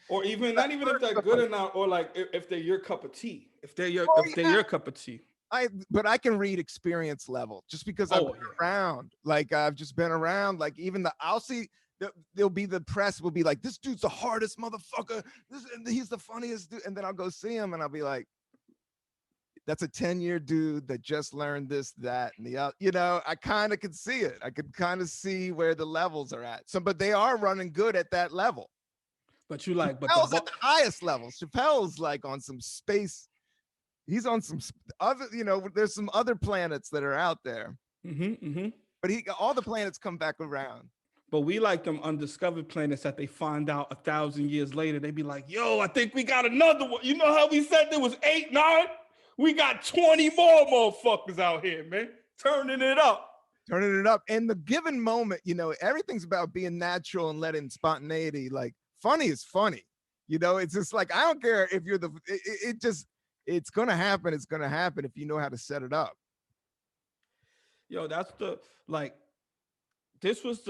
S2: Or even not even if they're good or not, or like if they're your cup of tea. If they're
S1: Oh,
S2: your cup of tea.
S1: But I can read experience level just because I've been around. Like I've just been around. Like even I'll see there'll be the press will be like, this dude's the hardest motherfucker. He's the funniest dude. And then I'll go see him and I'll be like, that's a 10-year dude that just learned this, that, and the other. I kind of could see it. I could kind of see where the levels are at. But they are running good at that level.
S2: But you like,
S1: Chappelle's at the highest level. Chappelle's like on some space. He's on some other, there's some other planets that are out there. But all the planets come back around.
S2: But we like them undiscovered planets that they find out 1,000 years later. They be like, yo, I think we got another one. You know how we said there was 8, 9? We got 20 more motherfuckers out here, man. Turning it up.
S1: And the given moment, everything's about being natural and letting spontaneity. Like funny is funny. It's just like, I don't care if you're it's going to happen. It's going to happen if you know how to set it up.
S2: Yo, that's this was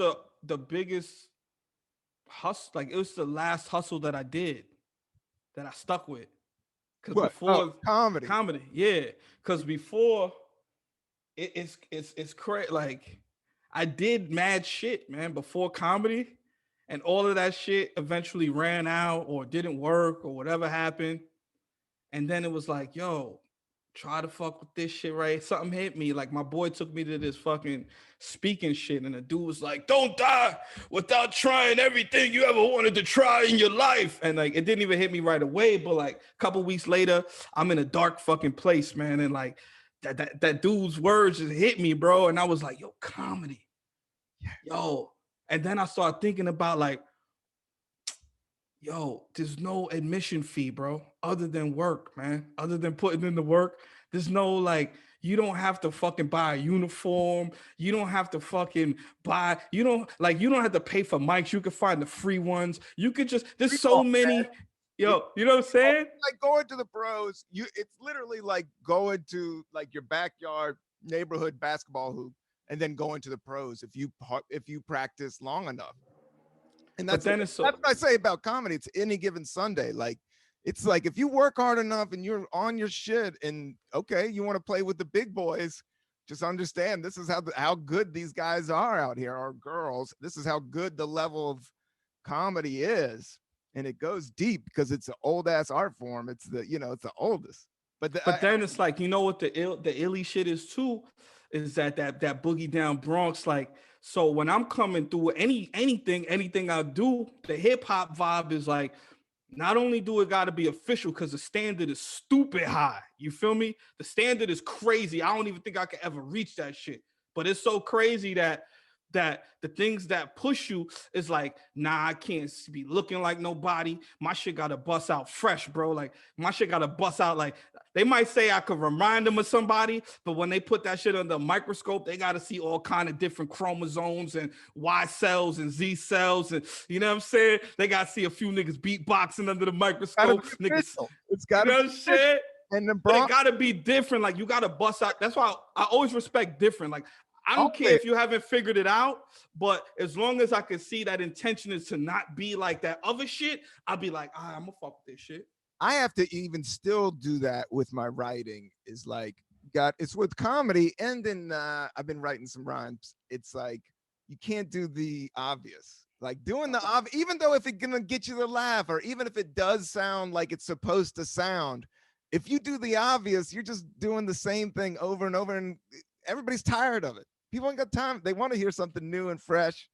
S2: the biggest hustle. Like it was the last hustle that I did that I stuck with. Cause before comedy. Yeah. Cause before it's crazy. Like I did mad shit, man, before comedy, and all of that shit eventually ran out or didn't work or whatever happened. And then it was like, yo, try to fuck with this shit, right? Something hit me. Like my boy took me to this fucking speaking shit, and the dude was like, don't die without trying everything you ever wanted to try in your life. And like it didn't even hit me right away, but like a couple weeks later, I'm in a dark fucking place, man. And like that dude's words just hit me, bro. And I was like, yo, comedy. Yo. And then I started thinking about like, yo, there's no admission fee, bro, other than work, man. Other than putting in the work, there's no like, you don't have to fucking buy a uniform. You don't have to fucking buy, you don't have to pay for mics. You can find the free ones. You could just, there's so many, yo, you know what I'm saying?
S1: Like going to the pros, it's literally like going to like your backyard neighborhood basketball hoop and then going to the pros if you practice long enough. And that's what I say about comedy. It's any given Sunday. Like, it's like if you work hard enough and you're on your shit and okay, you want to play with the big boys, just understand this is how good these guys are out here, or girls. This is how good the level of comedy is. And it goes deep because it's an old ass art form. It's it's the oldest. But
S2: then it's like, you know what the illy shit is too, is that boogie down Bronx, like, so when I'm coming through anything I do, the hip hop vibe is like, not only do it got to be official because the standard is stupid high. You feel me? The standard is crazy. I don't even think I could ever reach that shit. But it's so crazy that the things that push you is like, nah, I can't be looking like nobody. My shit got to bust out fresh, bro. Like my shit got to bust out. Like they might say I could remind them of somebody, but when they put that shit under a microscope, they got to see all kind of different chromosomes and Y cells and Z cells. And you know what I'm saying? They got to see a few niggas beatboxing under the microscope. Niggas,
S1: it's got to
S2: be shit.
S1: And the
S2: Bronx, it got to be different. Like you got to bust out. That's why I always respect different. Like I don't care if you haven't figured it out, but as long as I can see that intention is to not be like that other shit, I'll be like, I'm gonna fuck with this shit.
S1: I have to even still do that with my writing. Is like, it's with comedy, and then I've been writing some rhymes. It's like you can't do the obvious. Like doing the obvious, even though if it's gonna get you to laugh, or even if it does sound like it's supposed to sound, if you do the obvious, you're just doing the same thing over and over, and everybody's tired of it. People ain't got time. They want to hear something new and fresh.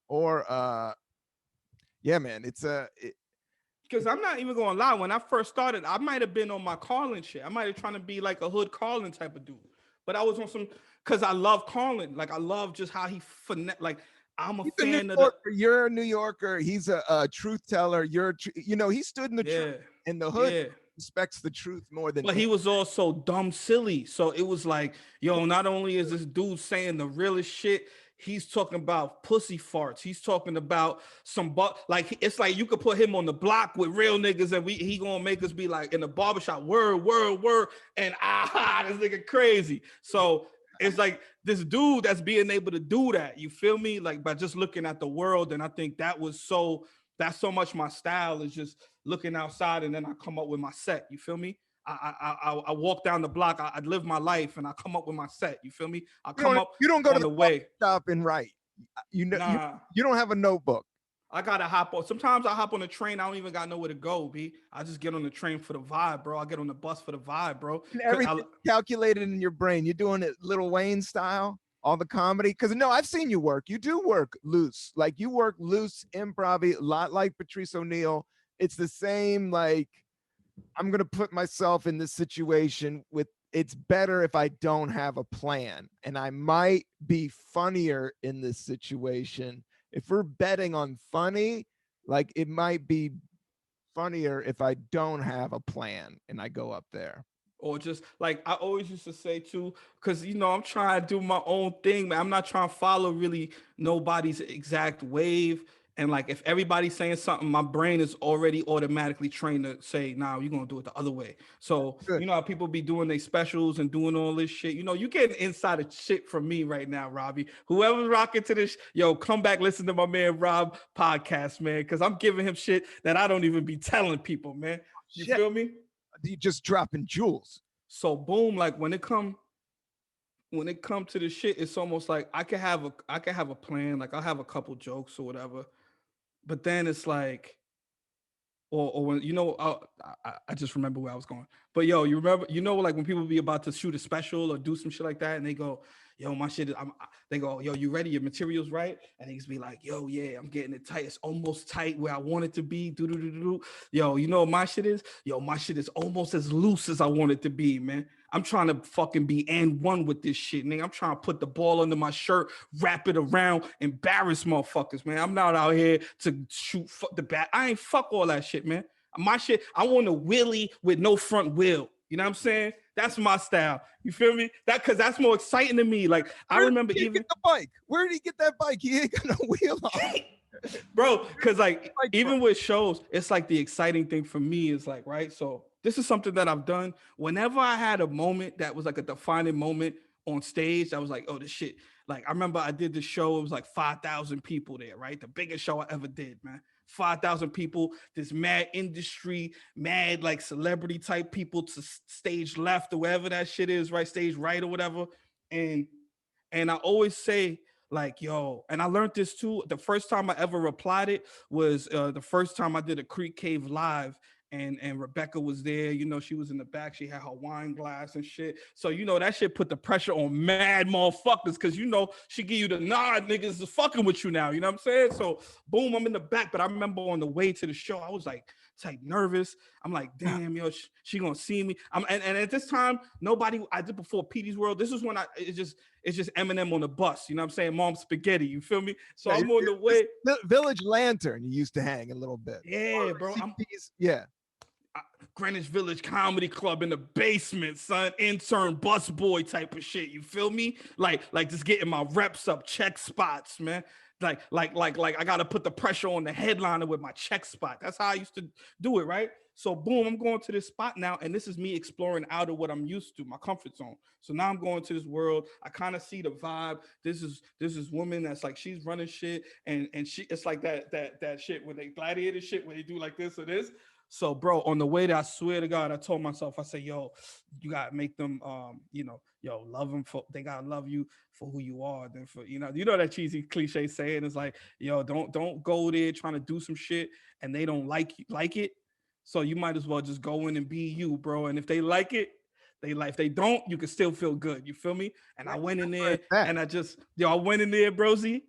S1: Or yeah, man, it's
S2: because I'm not even gonna lie. When I first started, I might have been on my Carlin shit. I might have trying to be like a hood Carlin type of dude. But I was on some, because I love Carlin. Like I love just how he like I'm a fan of
S1: you're a New Yorker. He's a truth teller. He stood in the in the hood. Yeah. Respects the truth more than,
S2: but he was also dumb silly. So it was like, yo, not only is this dude saying the realest shit, he's talking about pussy farts. He's talking about like it's like you could put him on the block with real niggas and he gonna make us be like in the barbershop, word, and this nigga crazy. So it's like this dude that's being able to do that. You feel me? Like by just looking at the world, and I think that's so much my style is just looking outside, and then I come up with my set. You feel me? I walk down the block. I live my life, and I come up with my set. You feel me? I come up
S1: You don't go to
S2: on
S1: the
S2: the way.
S1: shop and write.
S2: Nah,
S1: You don't have a notebook.
S2: I gotta hop on. Sometimes I hop on the train. I don't even got nowhere to go. B. I just get on the train for the vibe, bro. I get on the bus for the vibe, bro.
S1: And everything calculated in your brain. You're doing it Lil Wayne style, all the comedy. Because no, I've seen you work. You do work loose. Like you work loose, improv, a lot like Patrice O'Neal. It's the same. Like I'm gonna put myself in this situation with. It's better if I don't have a plan, and I might be funnier in this situation. If we're betting on funny, like it might be funnier if I don't have a plan and I go up there.
S2: or just like I always used to say too, because I'm trying to do my own thing, man. I'm not trying to follow really nobody's exact wave. And like if everybody's saying something, my brain is already automatically trained to say, nah, you're gonna do it the other way. So
S1: Good.
S2: you know how people be doing their specials and doing all this shit. You getting insider shit from me right now, Robbie. Whoever's rocking to this, come back, listen to my man Rob podcast, man, because I'm giving him shit that I don't even be telling people, man. You
S1: Shit.
S2: feel me?
S1: You just dropping jewels.
S2: So boom, like when it come to the shit, it's almost like I can have a plan, like I'll have a couple jokes or whatever, but then it's like, or when I just remember where I was going. But you remember, like when people be about to shoot a special or do some shit like that, and they go, "Yo, my shit is," they go, "Yo, you ready? Your materials right?" And they just be like, "Yo, yeah, I'm getting it tight. It's almost tight where I want it to be." Do do do do. Yo, you know what my shit is? Yo, my shit is almost as loose as I want it to be, man. I'm trying to fucking be and one with this shit, nigga. I'm trying to put the ball under my shirt, wrap it around, embarrass motherfuckers, man. I'm not out here to shoot the bat. I ain't fuck all that shit, man. My shit, I want a wheelie with no front wheel. You know what I'm saying? That's my style. You feel me? Because that's more exciting to me. Like I remember
S1: even get the bike. Where did he get that bike? He ain't got no wheel on.
S2: Bro, because like even with shows, it's like the exciting thing for me is like, right? So this is something that I've done whenever I had a moment that was like a defining moment on stage. I was like, oh, this shit. Like I remember I did the show. It was like 5,000 people there, right? The biggest show I ever did, man. 5,000 people, this mad industry, mad like celebrity type people to stage left or wherever that shit is, right? Stage right or whatever. And I always say, like, yo, and I learned this too. The first time I ever replied it was the first time I did a Creek Cave live, and Rebecca was there. She was in the back. She had her wine glass and shit. So that shit put the pressure on mad motherfuckers because she give you the nod, niggas is fucking with you now. You know what I'm saying? So boom, I'm in the back. But I remember on the way to the show, I was like type nervous. I'm like, damn, yo, she gonna see me. And at this time, nobody. I did before Petey's World. This is when it's just Eminem on the bus. You know what I'm saying? Mom spaghetti. You feel me? So I'm on the way.
S1: Village Lantern. You used to hang a little bit.
S2: Yeah, bro.
S1: Yeah.
S2: Greenwich Village Comedy Club in the basement, son. Intern bus boy type of shit. You feel me? Like just getting my reps up, check spots, man. Like I gotta put the pressure on the headliner with my check spot. That's how I used to do it, right? So boom, I'm going to this spot now, and this is me exploring out of what I'm used to, my comfort zone. So now I'm going to this world. I kind of see the vibe. This is woman that's like she's running shit, and she it's like that shit when they gladiator shit where they do like this or this. So, bro, on the way there, I swear to God, I told myself, I said, yo, you got to make them, love them they got to love you for who you are. Then that cheesy cliche saying is like, yo, don't go there trying to do some shit and they don't like it. So you might as well just go in and be you, bro. And if they like it, if they don't, you can still feel good. You feel me? And I went in there and I went in there, brozy.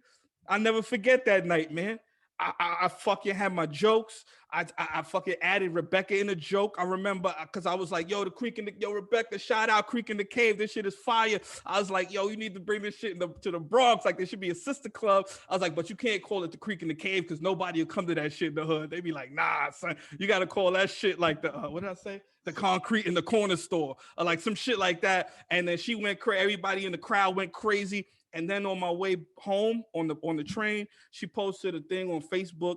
S2: I'll never forget that night, man. I fucking had my jokes. I fucking added Rebecca in a joke. I remember because I was like, yo, Rebecca, shout out Creek in the Cave. This shit is fire. I was like, yo, you need to bring this shit to the Bronx. Like, there should be a sister club. I was like, but you can't call it the Creek in the Cave because nobody will come to that shit in the hood. They be like, nah, son, you got to call that shit like the, what did I say? The concrete in the corner store or like some shit like that. And then she went crazy. Everybody in the crowd went crazy. And then on my way home on the train, she posted a thing on Facebook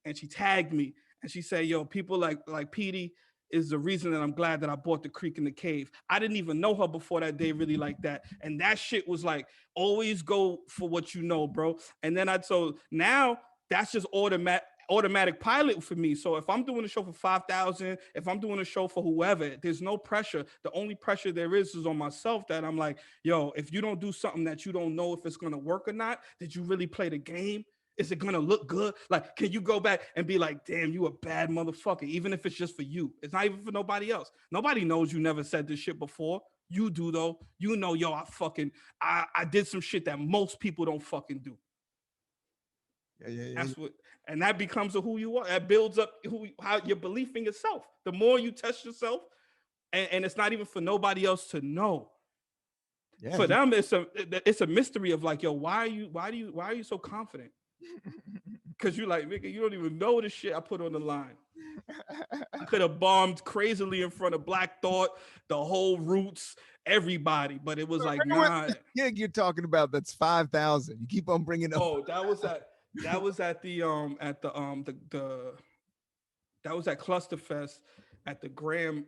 S2: and she tagged me and she said, yo, people like Petey is the reason that I'm glad that I bought the creek and the cave. I didn't even know her before that day really like that. And that shit was like, always go for what you know, bro. And then so now that's just automatic pilot for me. So if I'm doing a show for 5,000, if I'm doing a show for whoever, there's no pressure. The only pressure there is on myself that I'm like, yo, if you don't do something that you don't know if it's going to work or not, did you really play the game? Is it going to look good? Like, can you go back and be like, damn, you a bad motherfucker, even if it's just for you? It's not even for nobody else. Nobody knows you never said this shit before. You do, though. You know, yo, I did some shit that most people don't fucking do.
S1: Yeah.
S2: That's what, and that becomes who you are. That builds up how your belief in yourself. The more you test yourself, and it's not even for nobody else to know. Yeah, for them, it's a mystery of like, yo, why are you so confident? Because you like, nigga, you don't even know the shit I put on the line. I could have bombed crazily in front of Black Thought, the whole Roots, everybody, but it was like, nah.
S1: Gig you're talking about that's 5,000. You keep on bringing up.
S2: Oh, that was at that was at the that was at Clusterfest at the Graham.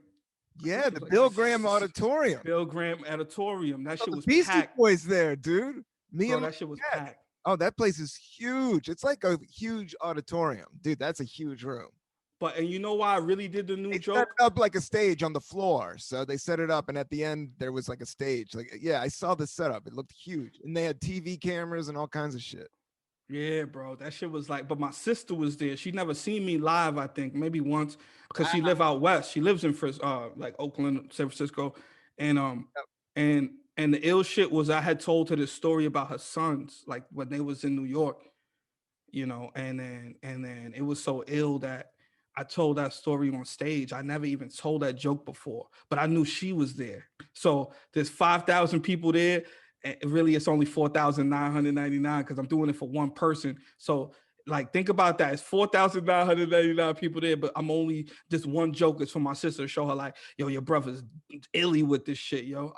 S1: Yeah, the Bill Graham Auditorium.
S2: Bill Graham Auditorium. That shit was
S1: Beastie
S2: packed.
S1: Boys there, dude.
S2: That shit was packed.
S1: Oh, that place is huge. It's like a huge auditorium, dude. That's a huge room.
S2: But and you know why I really did the new joke?
S1: Set it up like a stage on the floor. So they set it up, and at the end there was like a stage. Like, yeah, I saw the setup. It looked huge, and they had TV cameras and all kinds of shit.
S2: Yeah, bro, that shit was like. But my sister was there. She never seen me live. I think maybe once because she live out west. She lives in like Oakland, San Francisco, and the ill shit was I had told her this story about her sons, like when they was in New York, you know, and then it was so ill that I told that story on stage. I never even told that joke before, but I knew she was there. So there's 5,000 people there. And really, it's only 4,999 because I'm doing it for one person. So like, think about that. It's 4,999 people there, but I'm only just one joke is for my sister to show her like, yo, your brother's illy with this shit, yo.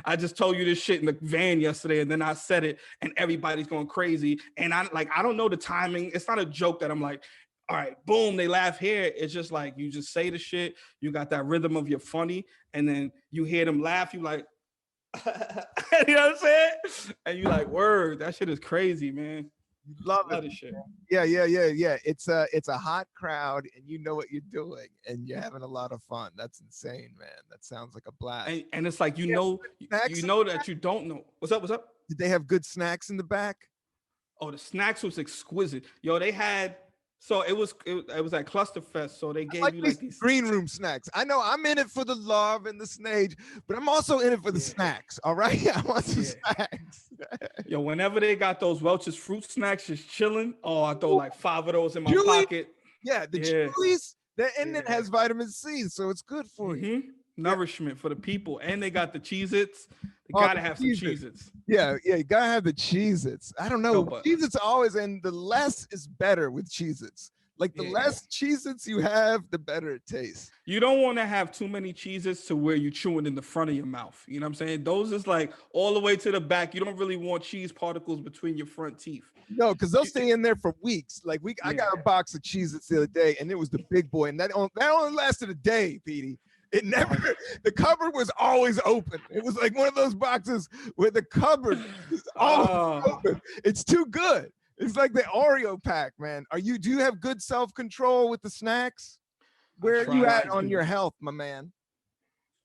S2: I just told you this shit in the van yesterday, and then I said it, and everybody's going crazy. And I don't know the timing. It's not a joke that I'm like, all right, boom, they laugh here. It's just like you just say the shit. You got that rhythm of your funny, and then you hear them laugh. You like, you know what I'm saying? And you like, word, that shit is crazy, man.
S1: Love it.
S2: Shit.
S1: Yeah. It's a hot crowd, and you know what you're doing, and you're having a lot of fun. That's insane, man. That sounds like a blast.
S2: And it's like you know that you don't know. What's up?
S1: Did they have good snacks in the back?
S2: Oh, the snacks was exquisite. Yo, they had. So it was at Clusterfest. So they gave you like these
S1: green room snacks. I know I'm in it for the love and the snage, but I'm also in it for the snacks. All right, I want some snacks.
S2: Yo, whenever they got those Welch's fruit snacks just chilling, I throw like 5 of those in my pocket.
S1: Yeah, the Julies. And it has vitamin C, so it's good for you.
S2: Nourishment for the people, and they got the Cheez-Its. They gotta have some Cheez-Its.
S1: Yeah, you gotta have the Cheez-Its. I don't know. Cheez-Its always, and the less is better with Cheez-Its. Like the less Cheez-Its you have, the better it tastes.
S2: You don't want to have too many Cheez-Its to where you're chewing in the front of your mouth. You know what I'm saying? Those is like all the way to the back. You don't really want cheese particles between your front teeth.
S1: No, because they'll stay in there for weeks. Like I got a box of Cheez-Its the other day, and it was the big boy, and that only lasted a day, Petey. It never, the cupboard was always open. It was like one of those boxes where the cupboard is always open. It's too good. It's like the Oreo pack, man. Do you have good self-control with the snacks? Where are you at on your health, my man?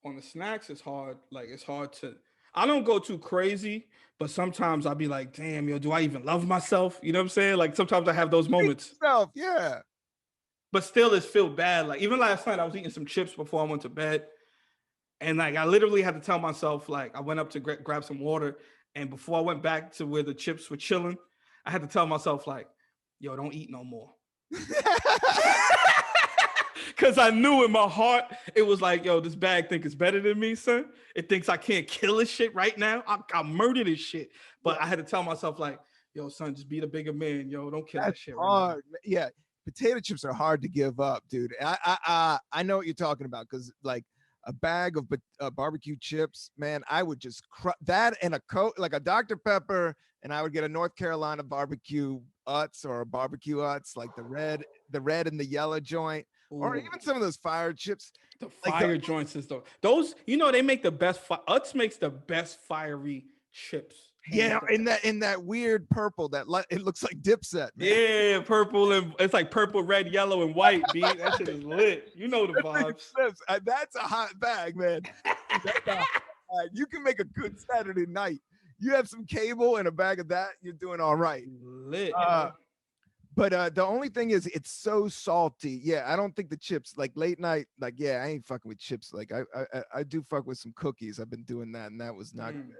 S2: On the snacks, it's hard. Like, it's hard to, I don't go too crazy, but sometimes I'll be like, damn, yo, do I even love myself? You know what I'm saying? Like, sometimes I have those moments.
S1: Yeah.
S2: But still, it feels bad. Like, even last night, I was eating some chips before I went to bed. And like, I literally had to tell myself, like, I went up to grab some water. And before I went back to where the chips were chilling, I had to tell myself, like, yo, don't eat no more. Because I knew in my heart, it was like, yo, this bag think it's better than me, son. It thinks I can't kill this shit right now. I'll murder this shit. But I had to tell myself, like, yo, son, just be the bigger man. Yo, don't kill that shit right now.
S1: Yeah. Potato chips are hard to give up, dude. I know what you're talking about because, like, a bag of barbecue chips, man, I would just that and a Coke, like a Dr. Pepper, and I would get a North Carolina barbecue Utz or a barbecue Utz, like the red and the yellow joint, or
S2: Ooh,
S1: even some of those fire chips.
S2: the
S1: Like
S2: fire joints is those. You know, they make the best. Utz makes the best fiery chips. Hands
S1: yeah,
S2: down.
S1: in that weird purple that it looks like Dipset, man.
S2: Yeah, purple and it's like purple, red, yellow, and white. B, that shit is lit. You know the vibes.
S1: That's a hot bag, man. That's a hot bag. You can make a good Saturday night. You have some cable and a bag of that, you're doing all right.
S2: Lit.
S1: But the only thing is, it's so salty. Yeah, I don't think the chips like late night. Like, yeah, I ain't fucking with chips. Like, I do fuck with some cookies. I've been doing that, and that was not good.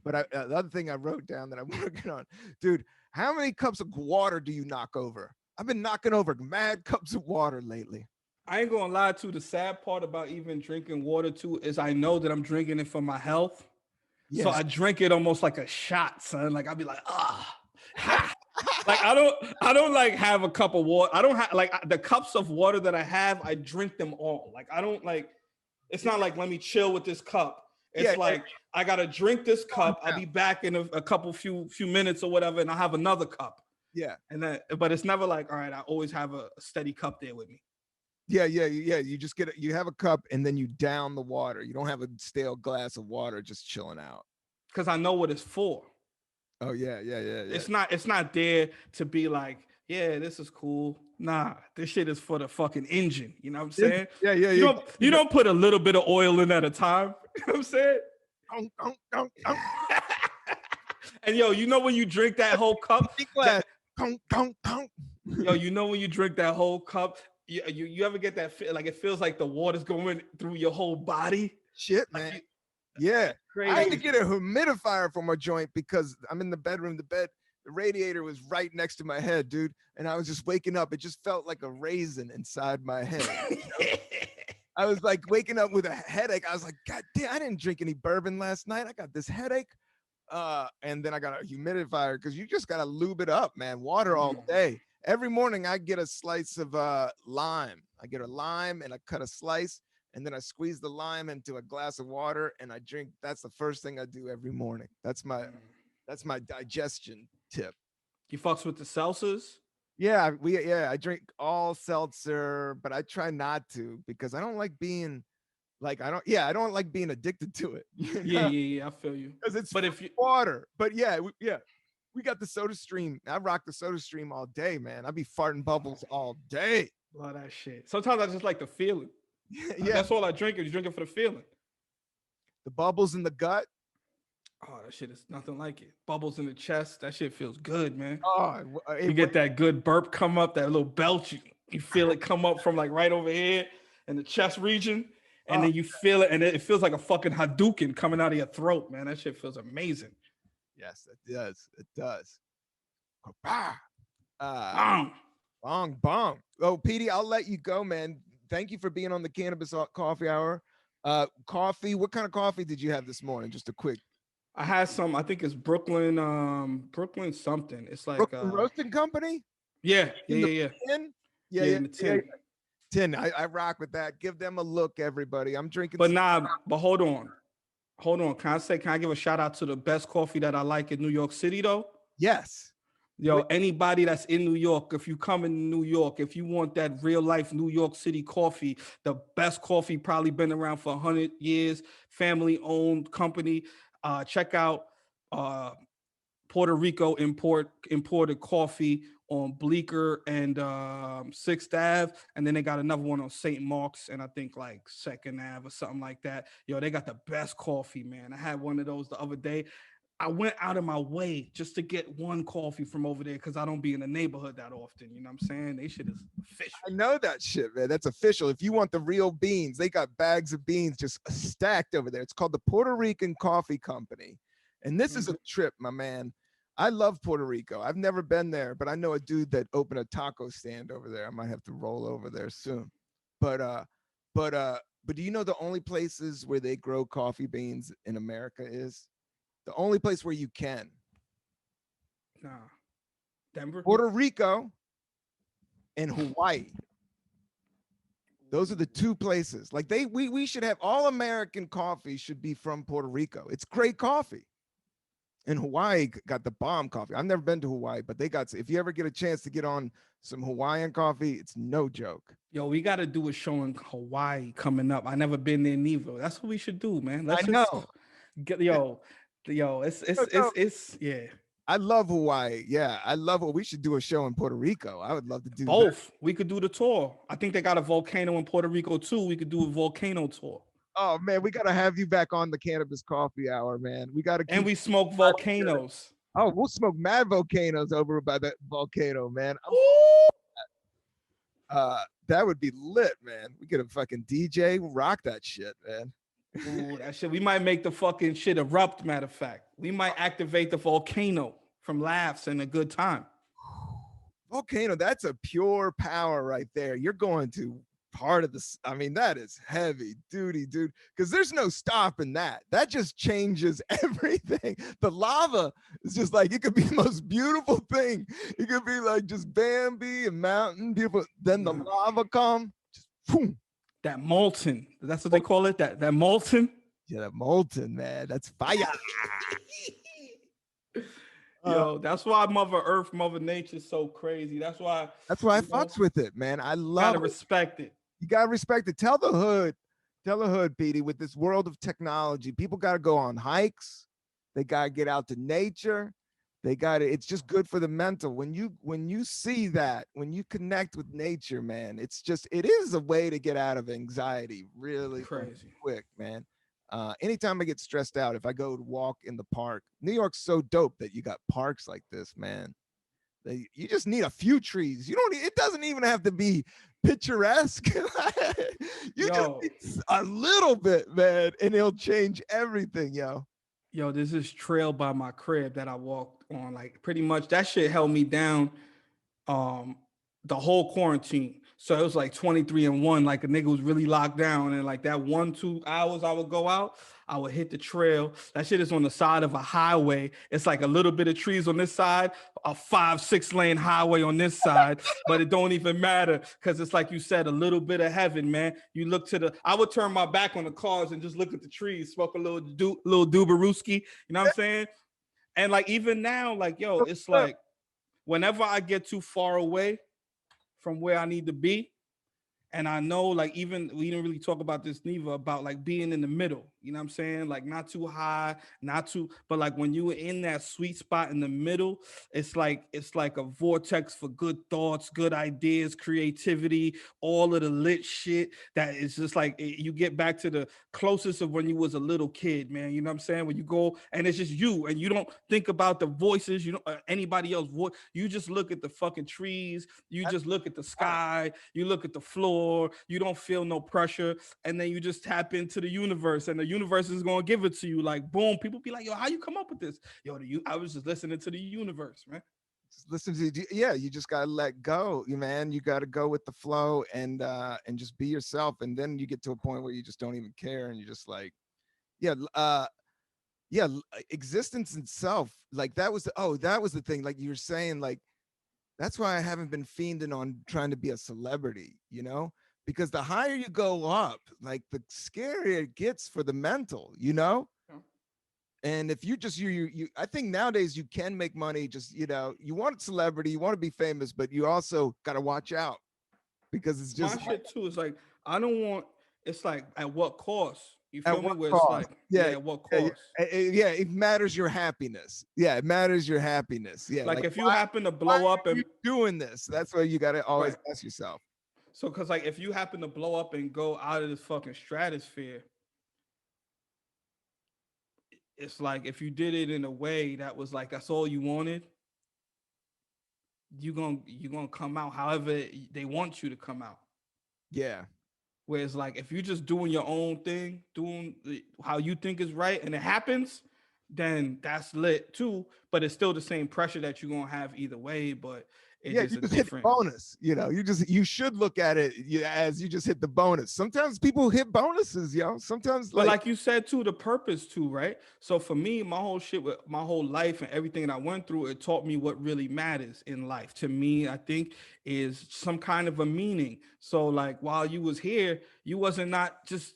S1: But the other thing I wrote down that I'm working on, dude, how many cups of water do you knock over? I've been knocking over mad cups of water lately.
S2: I ain't gonna lie to you. The sad part about even drinking water too is I know that I'm drinking it for my health. So
S1: Yes.
S2: I drink it almost like a shot, son. Like I'll be like, ha. Like I don't like have a cup of water. I don't have like the cups of water that I have, I drink them all. Like I don't like, it's not like let me chill with this cup. It's like I gotta drink this cup. I'll be back in a couple few minutes or whatever, and I'll have another cup.
S1: Yeah.
S2: And then, but it's never like, all right, I always have a steady cup there with me.
S1: Yeah. You just you have a cup and then you down the water. You don't have a stale glass of water just chilling out.
S2: Because I know what it's for.
S1: Oh yeah.
S2: It's not there to be like, yeah, this is cool. Nah, this shit is for the fucking engine. You know what I'm saying?
S1: Yeah.
S2: You don't put a little bit of oil in at a time. You know what I'm saying? And yo, you know when you drink that whole cup? Yo, you know when you drink that whole cup, you ever get that feel like it feels like the water's going through your whole body?
S1: Shit,
S2: like
S1: man. Yeah.
S2: Crazy.
S1: I had to get a humidifier for my joint because I'm in the bedroom. The radiator was right next to my head, dude. And I was just waking up. It just felt like a raisin inside my head. You know? I was like waking up with a headache. I was like, God damn, I didn't drink any bourbon last night. I got this headache. And then I got a humidifier because you just got to lube it up, man. Water all day. Every morning I get a slice of lime. I get a lime and I cut a slice. And then I squeeze the lime into a glass of water and I drink. That's the first thing I do every morning. That's my digestion tip.
S2: You fucks with the seltzers?
S1: Yeah, I drink all seltzer, but I try not to because I don't like being like I don't like being addicted to it. You know?
S2: Yeah, I feel you.
S1: Because it's water. But we got the Soda Stream. I rock the Soda Stream all day, man. I be farting bubbles all day.
S2: Love that shit. Sometimes I just like the feeling.
S1: Yeah,
S2: that's all I drink. You drink it for the feeling.
S1: The bubbles in the gut.
S2: Oh, that shit is nothing like it. Bubbles in the chest. That shit feels good, man.
S1: Oh,
S2: you get that good burp come up, that little belch. You feel it come up from like right over here in the chest region. And then you feel it, and it feels like a fucking Hadouken coming out of your throat, man. That shit feels amazing.
S1: Yes, it does. It does. Bong. Oh, Petey, I'll let you go, man. Thank you for being on the Cannabis Coffee Hour. Coffee. What kind of coffee did you have this morning? Just a quick.
S2: I had some. I think it's Brooklyn something. It's like
S1: Brooklyn Roasting Company.
S2: Yeah.
S1: Tin? Yeah. Tin. I rock with that. Give them a look, everybody. I'm drinking.
S2: But hold on. Can I give a shout out to the best coffee that I like in New York City though?
S1: Yes.
S2: Yo, anybody that's in New York, if you come in New York, if you want that real life New York City coffee, the best coffee probably been around for 100 years, family owned company. Check out Puerto Rico imported coffee on Bleecker and 6th Ave. And then they got another one on St. Mark's and I think like 2nd Ave or something like that. Yo, they got the best coffee, man. I had one of those the other day. I went out of my way just to get one coffee from over there because I don't be in the neighborhood that often. You know what I'm saying? They shit is official.
S1: I know that shit, man. That's official. If you want the real beans, they got bags of beans just stacked over there. It's called the Puerto Rican Coffee Company. And this is a trip, my man. I love Puerto Rico. I've never been there, but I know a dude that opened a taco stand over there. I might have to roll over there soon. But do you know the only places where they grow coffee beans in America is? The only place where you can.
S2: Nah. Denver?
S1: Puerto Rico and Hawaii. Those are the two places. Like we should have all American coffee should be from Puerto Rico. It's great coffee. And Hawaii got the bomb coffee. I've never been to Hawaii, but they got. If you ever get a chance to get on some Hawaiian coffee, it's no joke.
S2: Yo, we got to do a show in Hawaii coming up. I never been there neither. That's what we should do, man. Let's
S1: I
S2: just
S1: know.
S2: get yo. It's yeah.
S1: I love Hawaii. Yeah, I love it. We should do a show in Puerto Rico. I would love to do that.
S2: Both. We could do the tour. I think they got a volcano in Puerto Rico too. We could do a volcano tour.
S1: Oh man, we gotta have you back on the Cannabis Coffee Hour, man. We gotta
S2: And
S1: keep.
S2: we smoke volcanoes.
S1: Oh, we'll smoke mad volcanoes over by that volcano, man. That would be lit, man. We get a fucking DJ, rock that shit, man.
S2: Ooh, that shit. We might make the fucking shit erupt. Matter of fact, we might activate the volcano from laughs and a good time.
S1: Volcano, that's a pure power right there. You're going to part of this. I mean, that is heavy duty, dude. Because there's no stopping that. That just changes everything. The lava is just like it could be the most beautiful thing. It could be like just Bambi and mountain beautiful. Then the lava come, just boom.
S2: That molten. That's what they call it. That molten.
S1: Yeah, that molten, man. That's fire.
S2: Yo, that's why Mother Earth, Mother Nature is so crazy. That's why
S1: I fucks with it, man. I love
S2: gotta respect it.
S1: You gotta respect it. Tell the hood, Petey, with this world of technology, people gotta go on hikes. They gotta get out to nature. It's just good for the mental. When you see that, when you connect with nature, man, it is a way to get out of anxiety really
S2: crazy
S1: quick, man. Anytime I get stressed out, if I go to walk in the park, New York's so dope that you got parks like this, man. You just need a few trees. It doesn't even have to be picturesque. You just need a little bit, man, and it'll change everything, yo.
S2: Yo, there's this trail by my crib that I walked on. Like pretty much that shit held me down the whole quarantine. So it was like 23-1. Like a nigga was really locked down. And like that 1-2 hours I would go out, I would hit the trail. That shit is on the side of a highway. It's like a little bit of trees on this side, a 5-6 lane highway on this side, but it don't even matter because it's like you said, a little bit of heaven, man. You look I would turn my back on the cars and just look at the trees, smoke a little Duberooski, you know what I'm saying? And like even now, like, yo, it's like whenever I get too far away from where I need to be, and I know, like, even we didn't really talk about this neither, about like being in the middle, you know what I'm saying? Like not too high, not too, but like when you were in that sweet spot in the middle, it's like a vortex for good thoughts, good ideas, creativity, all of the lit shit that is just like, you get back to the closest of when you was a little kid, man. You know what I'm saying? When you go and it's just you and you don't think about the voices, you don't anybody else voice. You just look at the fucking trees. You just look at the sky. You look at the floor. You don't feel no pressure, and then you just tap into the universe, and the universe is gonna give it to you. Like boom, people be like, "Yo, how you come up with this?" Yo, I was just listening to the universe, man.
S1: Just listen to you just gotta let go, man. You gotta go with the flow and just be yourself, and then you get to a point where you just don't even care, and you're just like, existence itself. Like that was the thing. Like you were saying, like. That's why I haven't been fiending on trying to be a celebrity, because the higher you go up, like the scarier it gets for the mental, And if you just, I think nowadays you can make money. Just, you want celebrity, you want to be famous, but you also got to watch out because it's just.
S2: My shit too is like, I don't want, it's like at what cost? You feel me? Where
S1: cost?
S2: It's like, at what cost?
S1: Yeah, it matters your happiness. Yeah, it matters your happiness. Yeah,
S2: like if you happen to blow up and
S1: doing this, that's why you got to always ask yourself.
S2: So, because like if you happen to blow up and go out of this fucking stratosphere, it's like if you did it in a way that was like that's all you wanted, you're gonna come out however they want you to come out.
S1: Yeah.
S2: Whereas like if you're just doing your own thing, doing how you think is right, and it happens, then that's lit too. But it's still the same pressure that you're gonna have either way. But It's
S1: Yeah,
S2: just
S1: you
S2: a
S1: just hit the
S2: different.
S1: bonus. You should look at it as you just hit the bonus. Sometimes people hit bonuses, yo. Sometimes
S2: But
S1: like
S2: like you said too, the purpose too, right? So for me, my whole shit with my whole life and everything that I went through, it taught me what really matters in life. To me, I think is some kind of a meaning. So like while you was here, you wasn't not just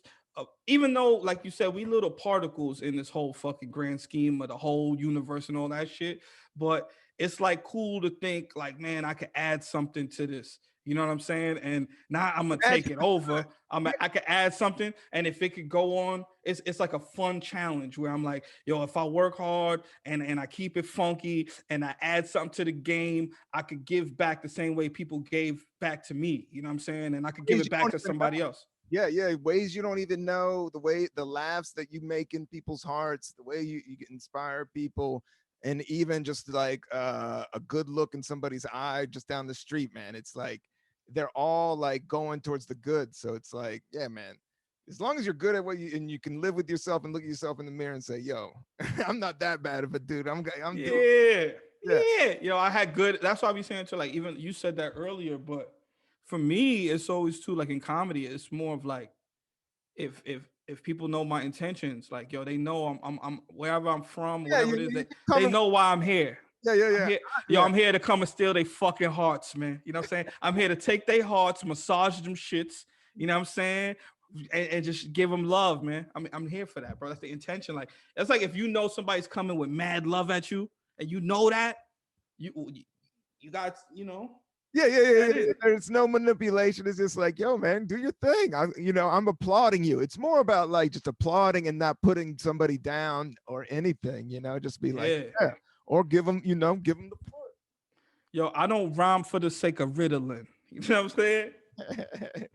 S2: even though like you said, we little particles in this whole fucking grand scheme of the whole universe and all that shit. But it's like cool to think like, man, I could add something to this. You know what I'm saying? And now I'm gonna take
S1: imagine,
S2: it over.
S1: yeah,
S2: I could add something, and if it could go on, it's like a fun challenge where I'm like, yo, if I work hard and I keep it funky and I add something to the game, I could give back the same way people gave back to me. You know what I'm saying? And I could give
S1: ways
S2: it
S1: you
S2: back
S1: don't
S2: to
S1: even know.
S2: somebody else.
S1: Yeah, yeah, ways you don't even know, the laughs that you make in people's hearts, the way you inspire people, and even just like a good look in somebody's eye just down the street, man. It's like they're all like going towards the good. So it's like, yeah, man. As long as you're good at what you and you can live with yourself and look at yourself in the mirror and say, "Yo, I'm not that bad of a dude. I'm doing
S2: Yeah,
S1: yeah,
S2: yeah. Yo, I had good. That's why I be saying to like even you said that earlier, but for me, it's always too like in comedy, it's more of like if people know my intentions, like yo, they know I'm wherever I'm from,
S1: yeah.
S2: whatever it is,
S1: You can
S2: they
S1: come and
S2: know why I'm here.
S1: yeah, yeah,
S2: I'm
S1: yeah,
S2: here, yo,
S1: yeah.
S2: I'm here to come and steal their fucking hearts, man. You know what I'm saying? I'm here to take their hearts, massage them shits, you know what I'm saying? And just give them love, man. I'm here for that, bro. That's the intention. Like, it's like if you know somebody's coming with mad love at you, and you know that, you you got, you know,
S1: Yeah, yeah, yeah,
S2: that
S1: yeah.
S2: is.
S1: There's no manipulation. It's just like, yo, man, do your thing. I'm applauding you. It's more about like just applauding and not putting somebody down or anything. Just be like,
S2: Yeah.
S1: yeah, or give them the
S2: Yo, I don't rhyme for the sake of Ritalin. You know what I'm saying?
S1: foot.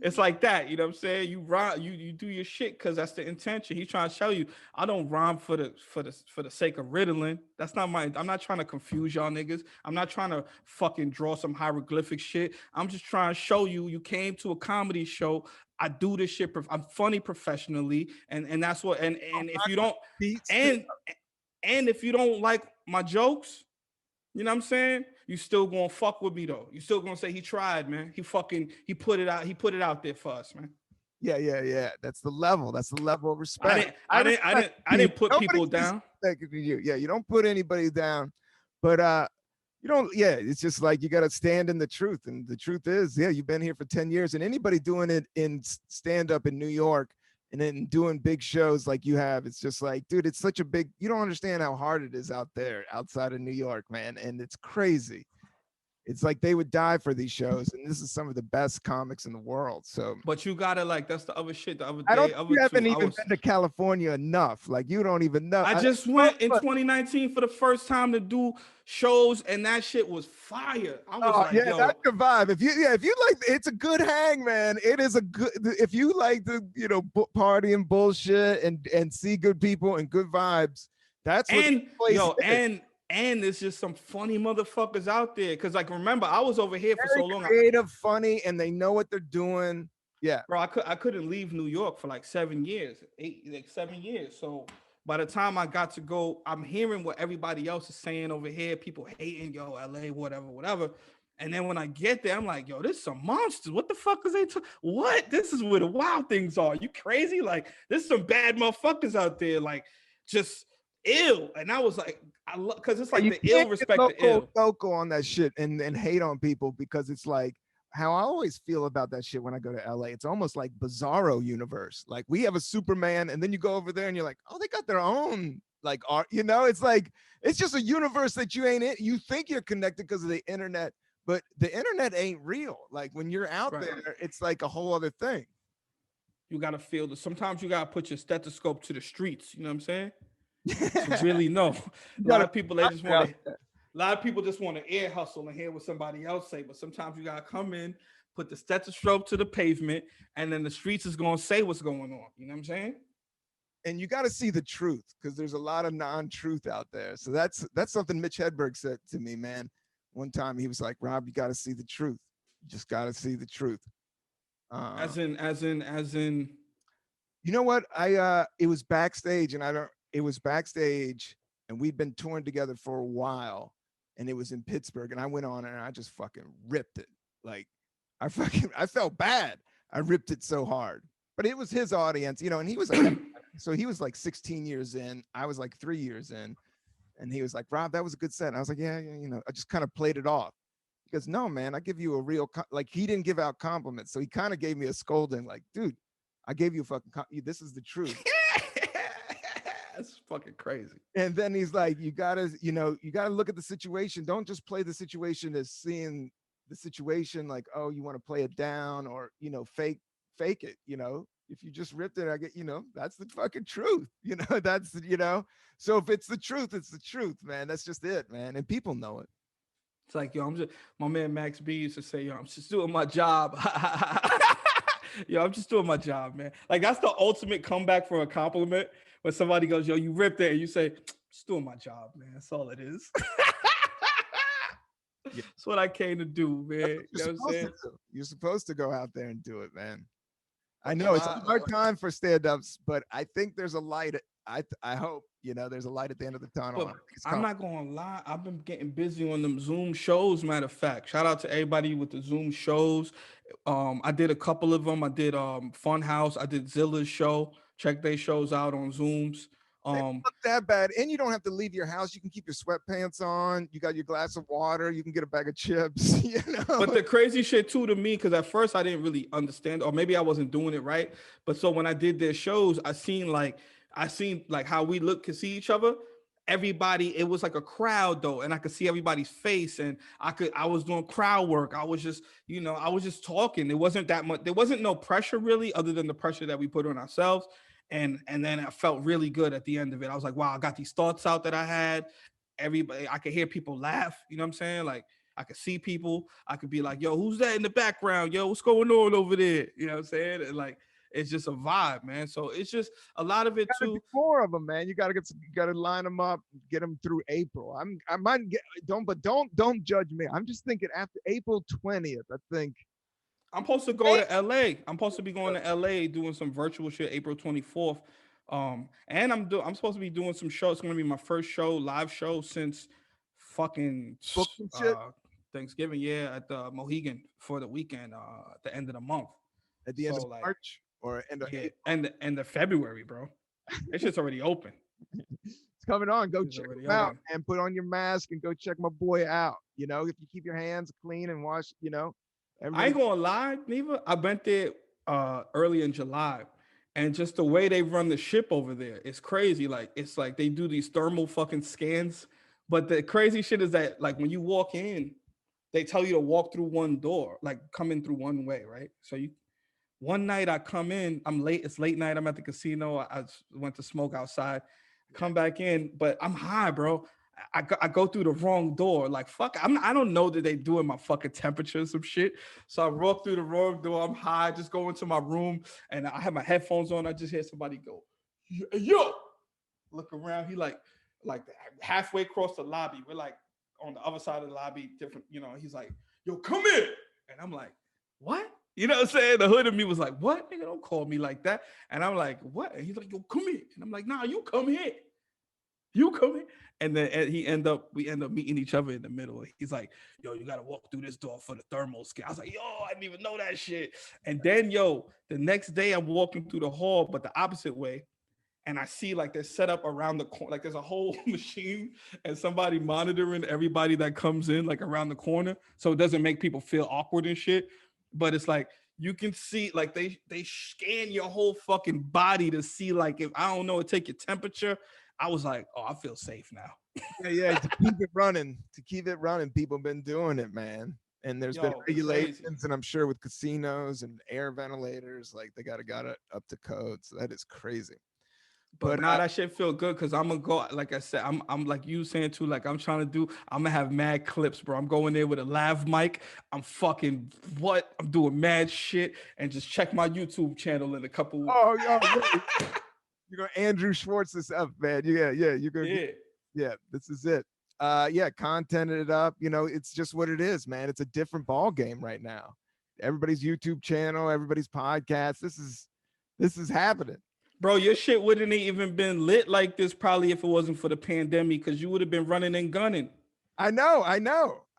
S2: It's like that, you know what I'm saying? You rhyme, you do your shit because that's the intention. He's trying to show you, I don't rhyme for the sake of Ritalin. That's not my. I'm not trying to confuse y'all niggas. I'm not trying to fucking draw some hieroglyphic shit. I'm just trying to show you. You came to a comedy show. I do this shit. I'm funny professionally, and that's what. And if you don't,
S1: Beats too.
S2: and and if you don't like my jokes, you know what I'm saying? You still gonna fuck with me though. You still gonna say he tried, man. He put it out. He put it out there for us, man.
S1: Yeah, yeah, yeah. That's the level. That's the level of
S2: I
S1: respect.
S2: didn't,
S1: I
S2: I didn't, I
S1: respect
S2: didn't, I didn't
S1: people.
S2: put
S1: Nobody
S2: people down.
S1: disrespected you. Yeah, you don't put anybody down, but you don't. Yeah, it's just like you got to stand in the truth, and the truth is, yeah, you've been here for 10 years, and anybody doing it in stand up in New York and then doing big shows like you have, it's just like, dude, it's such a big. You don't understand how hard it is out there, outside of New York, man, and it's crazy. It's like they would die for these shows, and this is some of the best comics in the world. So
S2: But you gotta like that's the other shit. The other
S1: I don't
S2: day,
S1: think
S2: other
S1: you haven't
S2: two,
S1: even been to California enough. Like you don't even know.
S2: I just went in 2019 for the first time to do shows, and that shit was fire. I was
S1: Oh
S2: like,
S1: yeah, that's
S2: yo,
S1: your vibe. If you like, it's a good hang, man. It is a good. If you like to party and bullshit and see good people and good vibes, that's what the
S2: and
S1: place
S2: yo,
S1: is.
S2: and there's just some funny motherfuckers out there. Cause like remember, I was over here for
S1: Very
S2: so long.
S1: creative, funny, and they know what they're doing. Yeah,
S2: Bro, I couldn't leave New York for like 7 years, 7 years. So by the time I got to go, I'm hearing what everybody else is saying over here. People hating, yo, LA, whatever, whatever. And then when I get there, I'm like, yo, this is some monsters. What the fuck is they? What? This is where the wild things are. You crazy? Like, there's some bad motherfuckers out there, like just ill. And I was like, I love because it's like
S1: you
S2: the
S1: can't
S2: ill
S1: get
S2: respect the ill.
S1: local on that shit and hate on people because it's like how I always feel about that shit when I go to LA. It's almost like Bizarro universe. Like we have a Superman, and then you go over there and you're like, oh, they got their own like art. It's like it's just a universe that you ain't in. You think you're connected because of the internet, but the internet ain't real. Like when you're out
S2: Right.
S1: there, it's like a whole other thing.
S2: You gotta feel the sometimes you gotta put your stethoscope to the streets, you know what I'm saying? To really know.
S1: You
S2: A lot
S1: gotta
S2: of people they just want to a lot of people just want to ear hustle and hear what somebody else say, but sometimes you gotta come in, put the stethoscope to the pavement, and then the streets is gonna say what's going on. You know what I'm saying?
S1: and you got to see the truth because there's a lot of non-truth out there. So that's something Mitch Hedberg said to me, man. One time he was like, Rob, you got to see the truth. You just got to see the truth. Uh,
S2: As in.
S1: you know what? It was backstage, and I don't. It was backstage, and we'd been touring together for a while, and it was in Pittsburgh, and I went on and I just fucking ripped it. Like I felt bad. I ripped it so hard, but it was his audience, and he was so he was like 16 years in. I was like 3 years in, and he was like, Rob, that was a good set. And I was like, yeah, I just kind of played it off. He goes, no, man, I give you a real, like he didn't give out compliments. So he kind of gave me a scolding like, dude, I gave you a fucking, this is the truth.
S2: That's fucking crazy.
S1: And then he's like, you gotta look at the situation. Don't just play the situation as seeing the situation like, oh, you want to play it down or, fake it, if you just ripped it, I get, that's the fucking truth, that's, so if it's the truth, it's the truth, man. That's just it, man. And people know it.
S2: It's like, yo, my man Max B used to say, yo, I'm just doing my job. Yo, I'm just doing my job, man. Like, that's the ultimate comeback for a compliment when somebody goes, yo, you ripped it, and you say, just doing my job, man. That's all it is. Yeah. That's what I came to do, man. You know what I'm saying?
S1: You're supposed to go out there and do it, man. I know it's a hard time for stand-ups, but I think there's a light. I hope, there's a light at the end of the tunnel.
S2: I'm not going to lie. I've been getting busy on them Zoom shows, matter of fact. Shout out to everybody with the Zoom shows. I did a couple of them. I did Funhouse. I did Zilla's show. Check their shows out on Zooms.
S1: Not that bad, and you don't have to leave your house. You can keep your sweatpants on. You got your glass of water. You can get a bag of chips.
S2: But the crazy shit too to me, because at first I didn't really understand, or maybe I wasn't doing it right. But so when I did their shows, I seen like how we could see each other. Everybody, it was like a crowd though, and I could see everybody's face, and I was doing crowd work. I was just, I was just talking. It wasn't that much. There wasn't no pressure really, other than the pressure that we put on ourselves. And then I felt really good at the end of it. I was like, wow, I got these thoughts out that I had. Everybody, I could hear people laugh. You know what I'm saying? Like I could see people. I could be like, yo, who's that in the background? Yo, what's going on over there? You know what I'm saying? And like, it's just a vibe, man. So it's just a lot of it too.
S1: More of them, man. You gotta line them up, get them through April. I might get don't judge me. I'm just thinking after April 20th. I think
S2: I'm supposed to go to LA. I'm supposed to be going to LA doing some virtual shit April 24th. And I'm supposed to be doing some shows. It's gonna be my first live show since fucking Thanksgiving, at the Mohegan for the weekend, at the end of the month.
S1: At the end of March or end of
S2: end of February, bro. That shit's already open.
S1: It's coming on. Go check him out and put on your mask and go check my boy out. If you keep your hands clean and wash,
S2: I ain't gonna lie, Neva. I went there early in July, and just the way they run the ship over there, it's crazy. Like it's like they do these thermal fucking scans. But the crazy shit is that like when you walk in, they tell you to walk through one door, like come in through one way, right? So one night I come in, I'm late. It's late night. I'm at the casino. I went to smoke outside. Come back in, but I'm high, bro. I go through the wrong door. Like, fuck, I don't know that they doing my fucking temperature or some shit. So I walk through the wrong door. I'm high. Just go into my room and I have my headphones on. I just hear somebody go, yo, look around. He like halfway across the lobby. We're like on the other side of the lobby, different, he's like, yo, come in. And I'm like, what? You know what I'm saying? The hood of me was like, what? Nigga, don't call me like that. And I'm like, what? And he's like, yo, come here. And I'm like, nah, you come here. You come here. And then we end up meeting each other in the middle. He's like, yo, you got to walk through this door for the thermal scan. I was like, yo, I didn't even know that shit. And then, the next day I'm walking through the hall, but the opposite way. And I see like they're set up around the corner, like there's a whole machine and somebody monitoring everybody that comes in like around the corner. So it doesn't make people feel awkward and shit. But it's like, you can see like they scan your whole fucking body to see like, if I don't know, take your temperature. I was like, oh, I feel safe now.
S1: Yeah, to keep it running. People have been doing it, man. And there's been regulations, crazy. And I'm sure with casinos and air ventilators, like they got it up to code. So that is crazy.
S2: But now that shit feel good because I'm gonna go. Like I said, I'm like you saying too. Like I'm gonna have mad clips, bro. I'm going there with a lav mic. I'm doing mad shit and just check my YouTube channel in a couple.
S1: Oh, you're gonna Andrew Schwartz this up, man. Yeah. You're gonna. Yeah, this is it. Content it up. It's just what it is, man. It's a different ball game right now. Everybody's YouTube channel, everybody's podcast. This is happening.
S2: Bro, your shit wouldn't have even been lit like this probably if it wasn't for the pandemic because you would have been running and gunning.
S1: I know.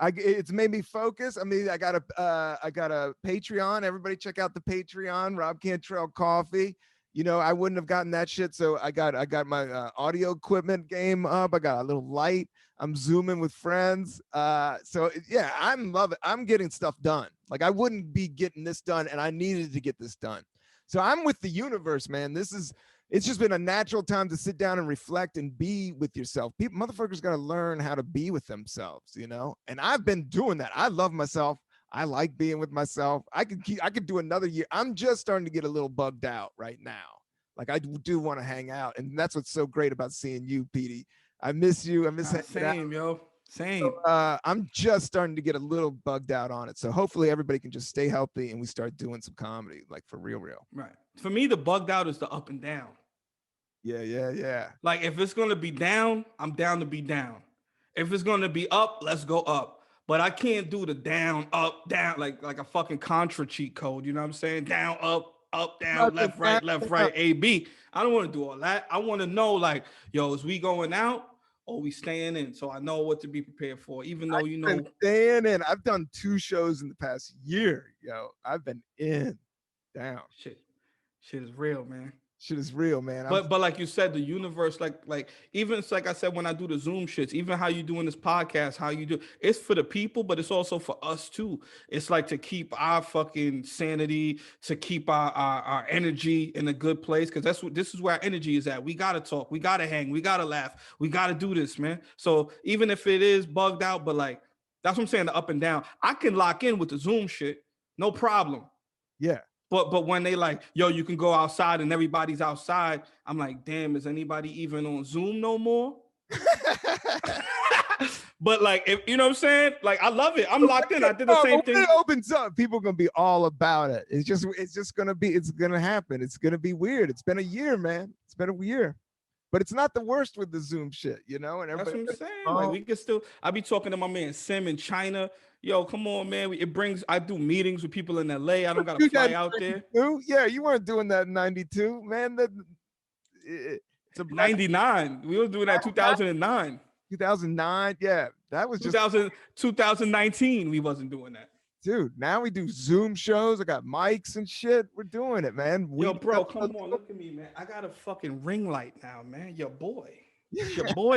S1: It's made me focus. I mean, I got a Patreon. Everybody check out the Patreon, Rob Cantrell Coffee. You know, I wouldn't have gotten that shit. So I got my audio equipment game up. I got a little light. I'm zooming with friends. Yeah, I'm loving. I'm getting stuff done. Like I wouldn't be getting this done, and I needed to get this done. So I'm with the universe, man. It's just been a natural time to sit down and reflect and be with yourself. People, motherfuckers got to learn how to be with themselves, you know? And I've been doing that. I love myself. I like being with myself. I could do another year. I'm just starting to get a little bugged out right now. Like I do want to hang out. And that's what's so great about seeing you, Petey. I miss you. I miss hanging out.
S2: Same, yo. Same.
S1: I'm just starting to get a little bugged out on it. So hopefully everybody can just stay healthy and we start doing some comedy, like for real.
S2: Right. For me, the bugged out is the up and down.
S1: Yeah.
S2: Like if it's gonna be down, I'm down to be down. If it's gonna be up, let's go up. But I can't do the down, up, down, like a fucking contra cheat code. You know what I'm saying? Down, up, down, left, right, A, B. I don't want to do all that. I want to know, like, yo, is we going out or we staying in? So I know what to be prepared for. Even though you know,
S1: staying in. I've done 2 shows in the past year, yo. I've been in, down.
S2: shit is real, man.
S1: Shit is real, man.
S2: But like you said, the universe, like even it's like I said when I do the Zoom shits, even how you doing this podcast, how you do it's for the people, but it's also for us too. It's like to keep our fucking sanity, to keep our energy in a good place, because this is where our energy is at. We gotta talk, we gotta hang, we gotta laugh, we gotta do this, man. So even if it is bugged out, but like that's what I'm saying, the up and down, I can lock in with the Zoom shit, no problem.
S1: Yeah.
S2: But when they like, yo, you can go outside and everybody's outside, I'm like, damn, is anybody even on Zoom no more? But like, if you know what I'm saying, like I love it. I'm locked in. I did the same thing.
S1: When it opens up, people are gonna be all about it. It's gonna happen. It's gonna be weird. It's been a year, man. It's been a year. But it's not the worst with the Zoom shit, you know? And
S2: That's
S1: everybody,
S2: what I'm saying. Like we can still, I be talking to my man Sim in China. Yo, come on, man. I do meetings with people in LA. I don't gotta fly out there.
S1: Yeah, you weren't doing that in 92, man.
S2: It's a 99. We were doing that 2009.
S1: 2009. Yeah, that was just
S2: 2019. We wasn't doing that.
S1: Dude, now we do Zoom shows. I got mics and shit. We're doing it, man.
S2: Yo, bro, come on, look at me, man. I got a fucking ring light now, man. Your boy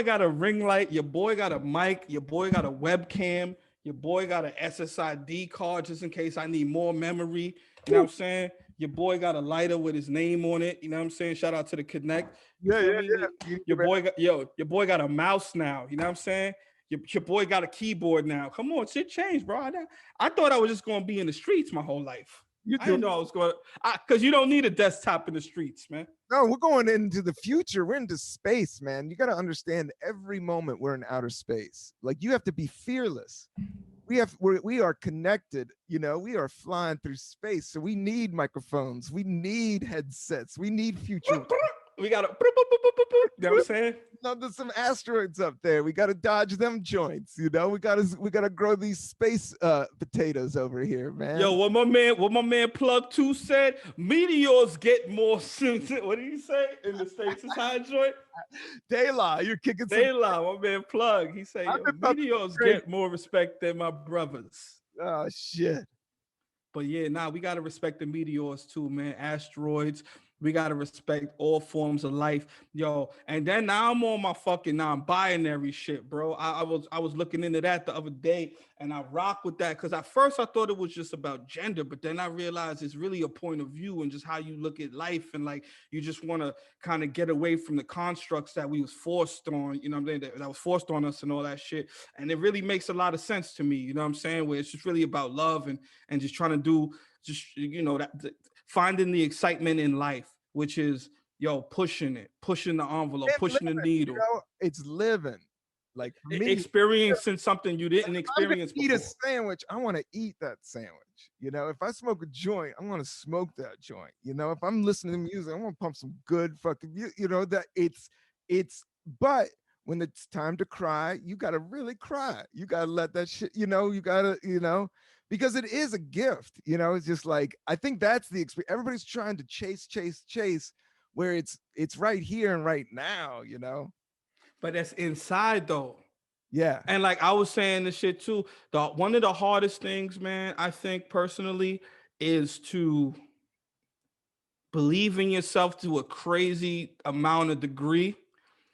S2: got a ring light. Your boy got a mic. Your boy got a webcam. Your boy got an SSID card just in case I need more memory. You know what I'm saying? Your boy got a lighter with his name on it. You know what I'm saying? Shout out to the Connect.
S1: Yeah.
S2: Your boy got a mouse now. You know what I'm saying? Your boy got a keyboard now. Come on, shit changed, bro. I thought I was just gonna be in the streets my whole life. I didn't know I was going to, because you don't need a desktop in the streets, man.
S1: No, we're going into the future. We're into space, man. You got to understand every moment we're in outer space. Like you have to be fearless. We are connected, you know, we are flying through space. So we need microphones. We need headsets. We need future.
S2: We got to, you know what I'm saying?
S1: No, there's some asteroids up there. We got to dodge them joints, you know. We got to grow these space potatoes over here, man.
S2: Yo, what my man Plug 2 said, meteors get more what did he say in the States? Is high joint?
S1: Dayla, you're kicking some
S2: Dayla, my man Plug. He said, meteors get more respect than my brothers.
S1: Oh shit.
S2: But yeah, we gotta respect the meteors too, man. Asteroids. We gotta respect all forms of life, yo. And then now I'm on my fucking non-binary shit, bro. I was looking into that the other day, and I rock with that because at first I thought it was just about gender, but then I realized it's really a point of view and just how you look at life, and like you just want to kind of get away from the constructs that we was forced on, you know what I'm saying, that was forced on us and all that shit. And it really makes a lot of sense to me, you know what I'm saying? Where it's just really about love and just trying to do just finding the excitement in life, which is pushing the envelope, pushing the needle.
S1: It's living, like
S2: me, experiencing something you didn't experience before.
S1: Eat a sandwich, I want to eat that sandwich. You know, if I smoke a joint, I want to smoke that joint. You know, if I'm listening to music, I want to pump some good fucking, you know, that it's. But when it's time to cry, you gotta really cry. You gotta let that shit. You know, you gotta, because it is a gift, you know. It's just like, I think that's the experience. Everybody's trying to chase, where it's right here and right now, you know.
S2: But that's inside though.
S1: Yeah.
S2: And like I was saying this shit too, one of the hardest things, man, I think personally, is to believe in yourself to a crazy amount of degree,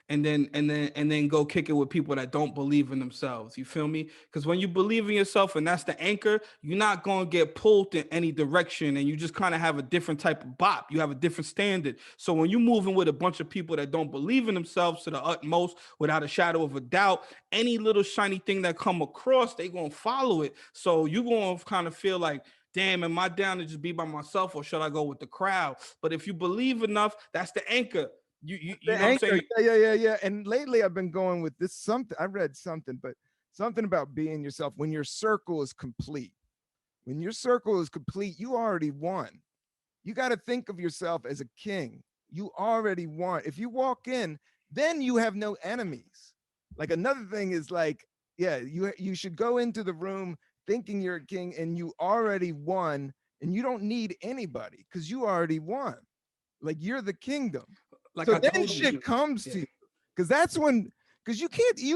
S2: and then go kick it with people that don't believe in themselves. You feel me? Because when you believe in yourself and that's the anchor, you're not gonna get pulled in any direction, and you just kind of have a different type of bop. You have a different standard. So when you're moving with a bunch of people that don't believe in themselves to the utmost, without a shadow of a doubt, any little shiny thing that come across, they gonna follow it. So you gonna kind of feel like, damn, am I down to just be by myself, or should I go with the crowd? But if you believe enough, that's the anchor. You
S1: The
S2: know what I'm
S1: anchor.
S2: saying?
S1: Yeah. And lately I've been going with this something. I read something, but something about being yourself when your circle is complete. When your circle is complete, you already won. You got to think of yourself as a king. You already won. If you walk in, then you have no enemies. Like another thing is like, yeah, you should go into the room thinking you're a king and you already won, and you don't need anybody because you already won. Like you're the kingdom.
S2: Like
S1: So
S2: I
S1: then
S2: told you.
S1: shit comes
S2: Yeah.
S1: to you. Because that's when, because you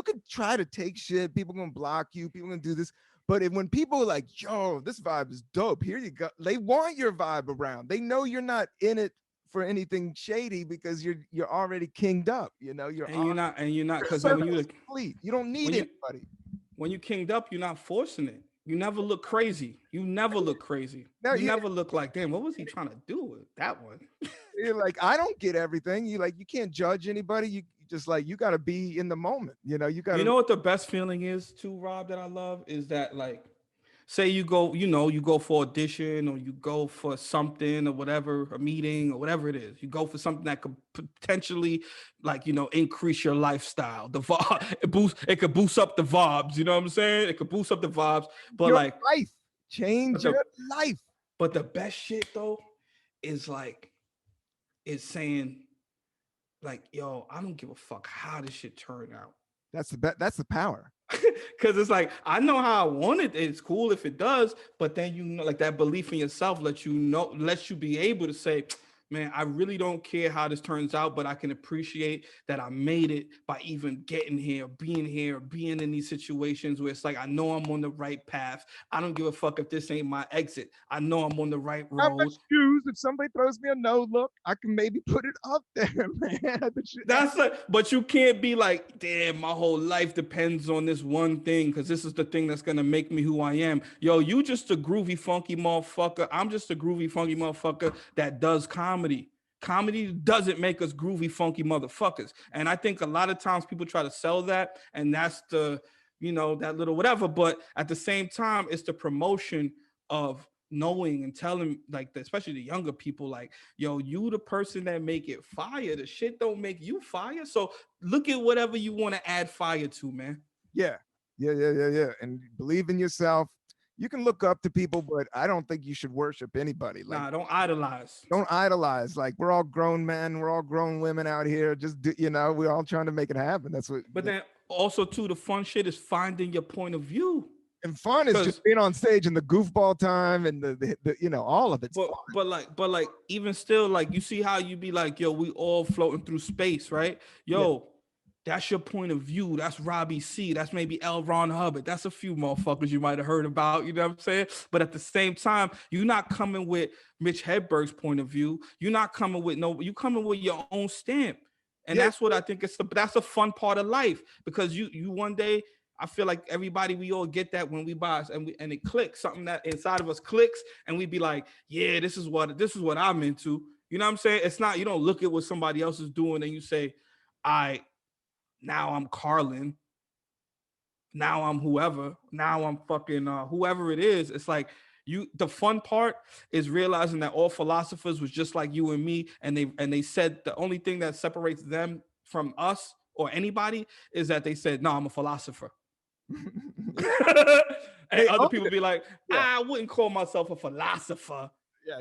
S1: could try to take shit, people gonna block you, people gonna do this. But when people are like, yo, this vibe is dope, here you go. They want your vibe around. They know you're not in it for anything shady because you're already kinged up. You know,
S2: And you're not
S1: your
S2: because when
S1: circle
S2: you
S1: is complete. You don't
S2: when
S1: need
S2: you
S1: anybody.
S2: when you kinged up, you're not forcing it. You never look crazy. You never look crazy.
S1: Now
S2: You never look like, damn, what was he trying to do with that one?
S1: you're like, I don't get everything. You can't judge anybody. You just like you gotta be in the moment. You know, you
S2: You
S1: gotta
S2: know what the best feeling is too, Rob, that I love is that, like, say you go for audition, or you go for something or whatever, a meeting or whatever it is. You go for something that could potentially, like, increase your lifestyle. The vibe, it could boost up the vibes. You know what I'm saying? It could boost up the vibes. But
S1: your
S2: like,
S1: life.
S2: but
S1: Change
S2: the
S1: your life.
S2: but the best shit though is like is saying, like, yo, I don't give a fuck how this shit turned out.
S1: That's the power.
S2: Because it's like, I know how I want it. It's cool if it does, but then like that belief in yourself lets you be able to say, man, I really don't care how this turns out, but I can appreciate that I made it by even getting here, being in these situations where it's like, I know I'm on the right path. I don't give a fuck if this ain't my exit. I know I'm on the right
S1: How
S2: road.
S1: much shoes? If somebody throws me a no look, I can maybe put it up there, man.
S2: That's like, but you can't be like, damn, my whole life depends on this one thing because this is the thing that's gonna make me who I am. Yo, you just a groovy, funky motherfucker. I'm just a groovy, funky motherfucker that does comedy. Comedy doesn't make us groovy, funky motherfuckers. And I think a lot of times people try to sell that, and that's that little whatever. But at the same time, it's the promotion of knowing and telling, like, especially the younger people, like, yo, you the person that make it fire. The shit don't make you fire. So look at whatever you want to add fire to, man.
S1: Yeah, yeah. And believe in yourself. You can look up to people, but I don't think you should worship anybody. Like,
S2: Nah, don't idolize.
S1: don't idolize. Like, we're all grown men, we're all grown women out here. Just we're all trying to make it happen. That's what.
S2: But then also too, the fun shit is finding your point of view.
S1: And fun is
S2: Because
S1: just being on stage and the goofball time and the all of it's
S2: but
S1: fun.
S2: but like even still, like, you see how you be like, yo, we all floating through space, right?
S1: Yeah.
S2: Yo, that's your point of view. That's Robbie C. That's maybe L. Ron Hubbard. That's a few motherfuckers you might have heard about. You know what I'm saying? But at the same time, you're not coming with Mitch Hedberg's point of view. You're not coming with you coming with your own stamp. And
S1: Yeah.
S2: that's what I think that's a fun part of life, because you one day, I feel like everybody, we all get that when we buy, and it clicks, something that inside of us clicks, and we be like, yeah, this is what I'm into. You know what I'm saying? It's not, you don't look at what somebody else is doing and you say, I now I'm Carlin, now I'm whoever, now I'm fucking whoever it is. It's like, the fun part is realizing that all philosophers was just like you and me, and they said the only thing that separates them from us or anybody is that they said, no, I'm a philosopher. And
S1: They
S2: other
S1: own
S2: people
S1: it.
S2: be like,
S1: Yeah.
S2: I wouldn't call myself a philosopher.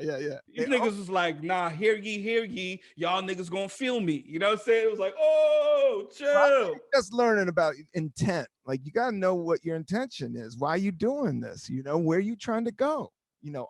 S1: Yeah.
S2: These niggas was like, nah, hear ye, y'all niggas gonna feel me. You know what I'm saying? It was like, oh, chill.
S1: Just learning about intent. Like, you got to know what your intention is. Why are you doing this? Where you trying to go?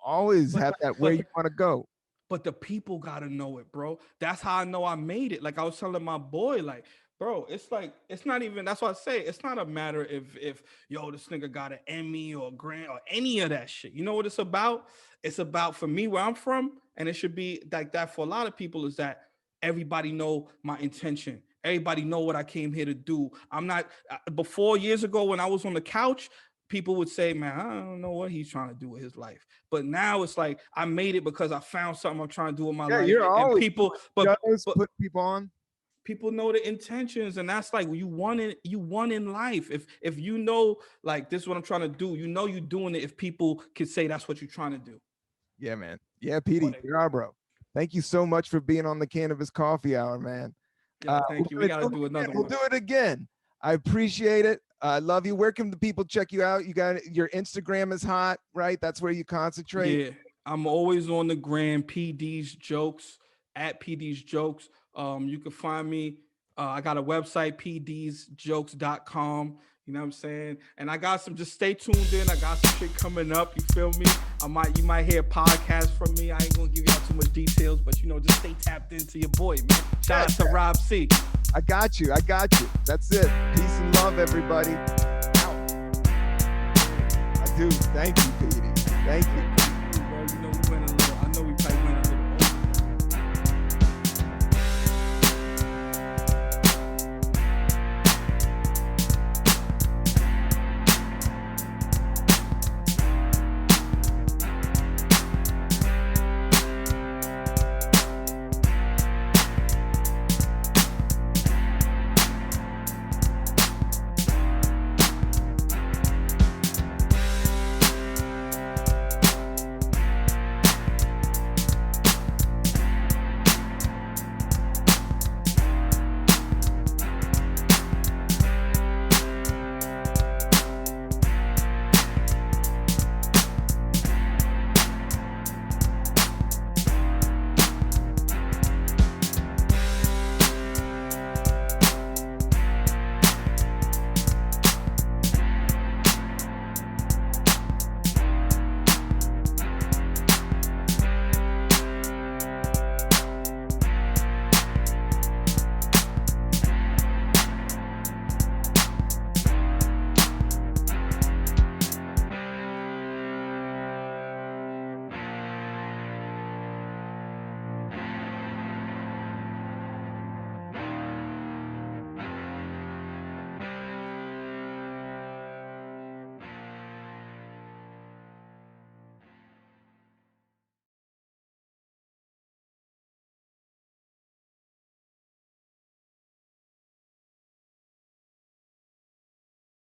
S1: Always
S2: But
S1: have that where
S2: but
S1: you want to go.
S2: but the people gotta know it, bro. That's how I know I made it. Like I was telling my boy, like, Bro, it's like, it's not even, that's what I say. It's not a matter if yo, this nigga got an Emmy or a Grant or any of that shit. You know what it's about? It's about, for me, where I'm from, and it should be like that for a lot of people, is that everybody know my intention. Everybody know what I came here to do. I'm not, before, years ago, when I was on the couch, people would say, man, I don't know what he's trying to do with his life. But now it's like, I made it because I found something I'm trying to do with my life.
S1: You're
S2: And
S1: always
S2: people, but
S1: put people on.
S2: people know the intentions, and that's like, you won in life. If you know, like, this is what I'm trying to do, you know you're doing it if people can say that's what you're trying to do.
S1: Yeah, man. Yeah, Petey Deabreu. Thank you so much for being on the Cannabis Coffee Hour, man.
S2: Yeah, thank you. We gotta do another one.
S1: We'll do it again. I appreciate it. I love you. Where can the people check you out? You got your Instagram is hot, right? That's where you concentrate.
S2: Yeah, I'm always on the gram. PD's Jokes, at PD's Jokes. You can find me. I got a website, pdsjokes.com. You know what I'm saying? And I got some, just stay tuned in. I got some shit coming up. You feel me? You might hear a podcast from me. I ain't gonna give y'all too much details, but just stay tapped into your boy, man. Shout out to Rob C.
S1: I got you. That's it. Peace and love, everybody. Out. I do. Thank you, Petey. Thank you.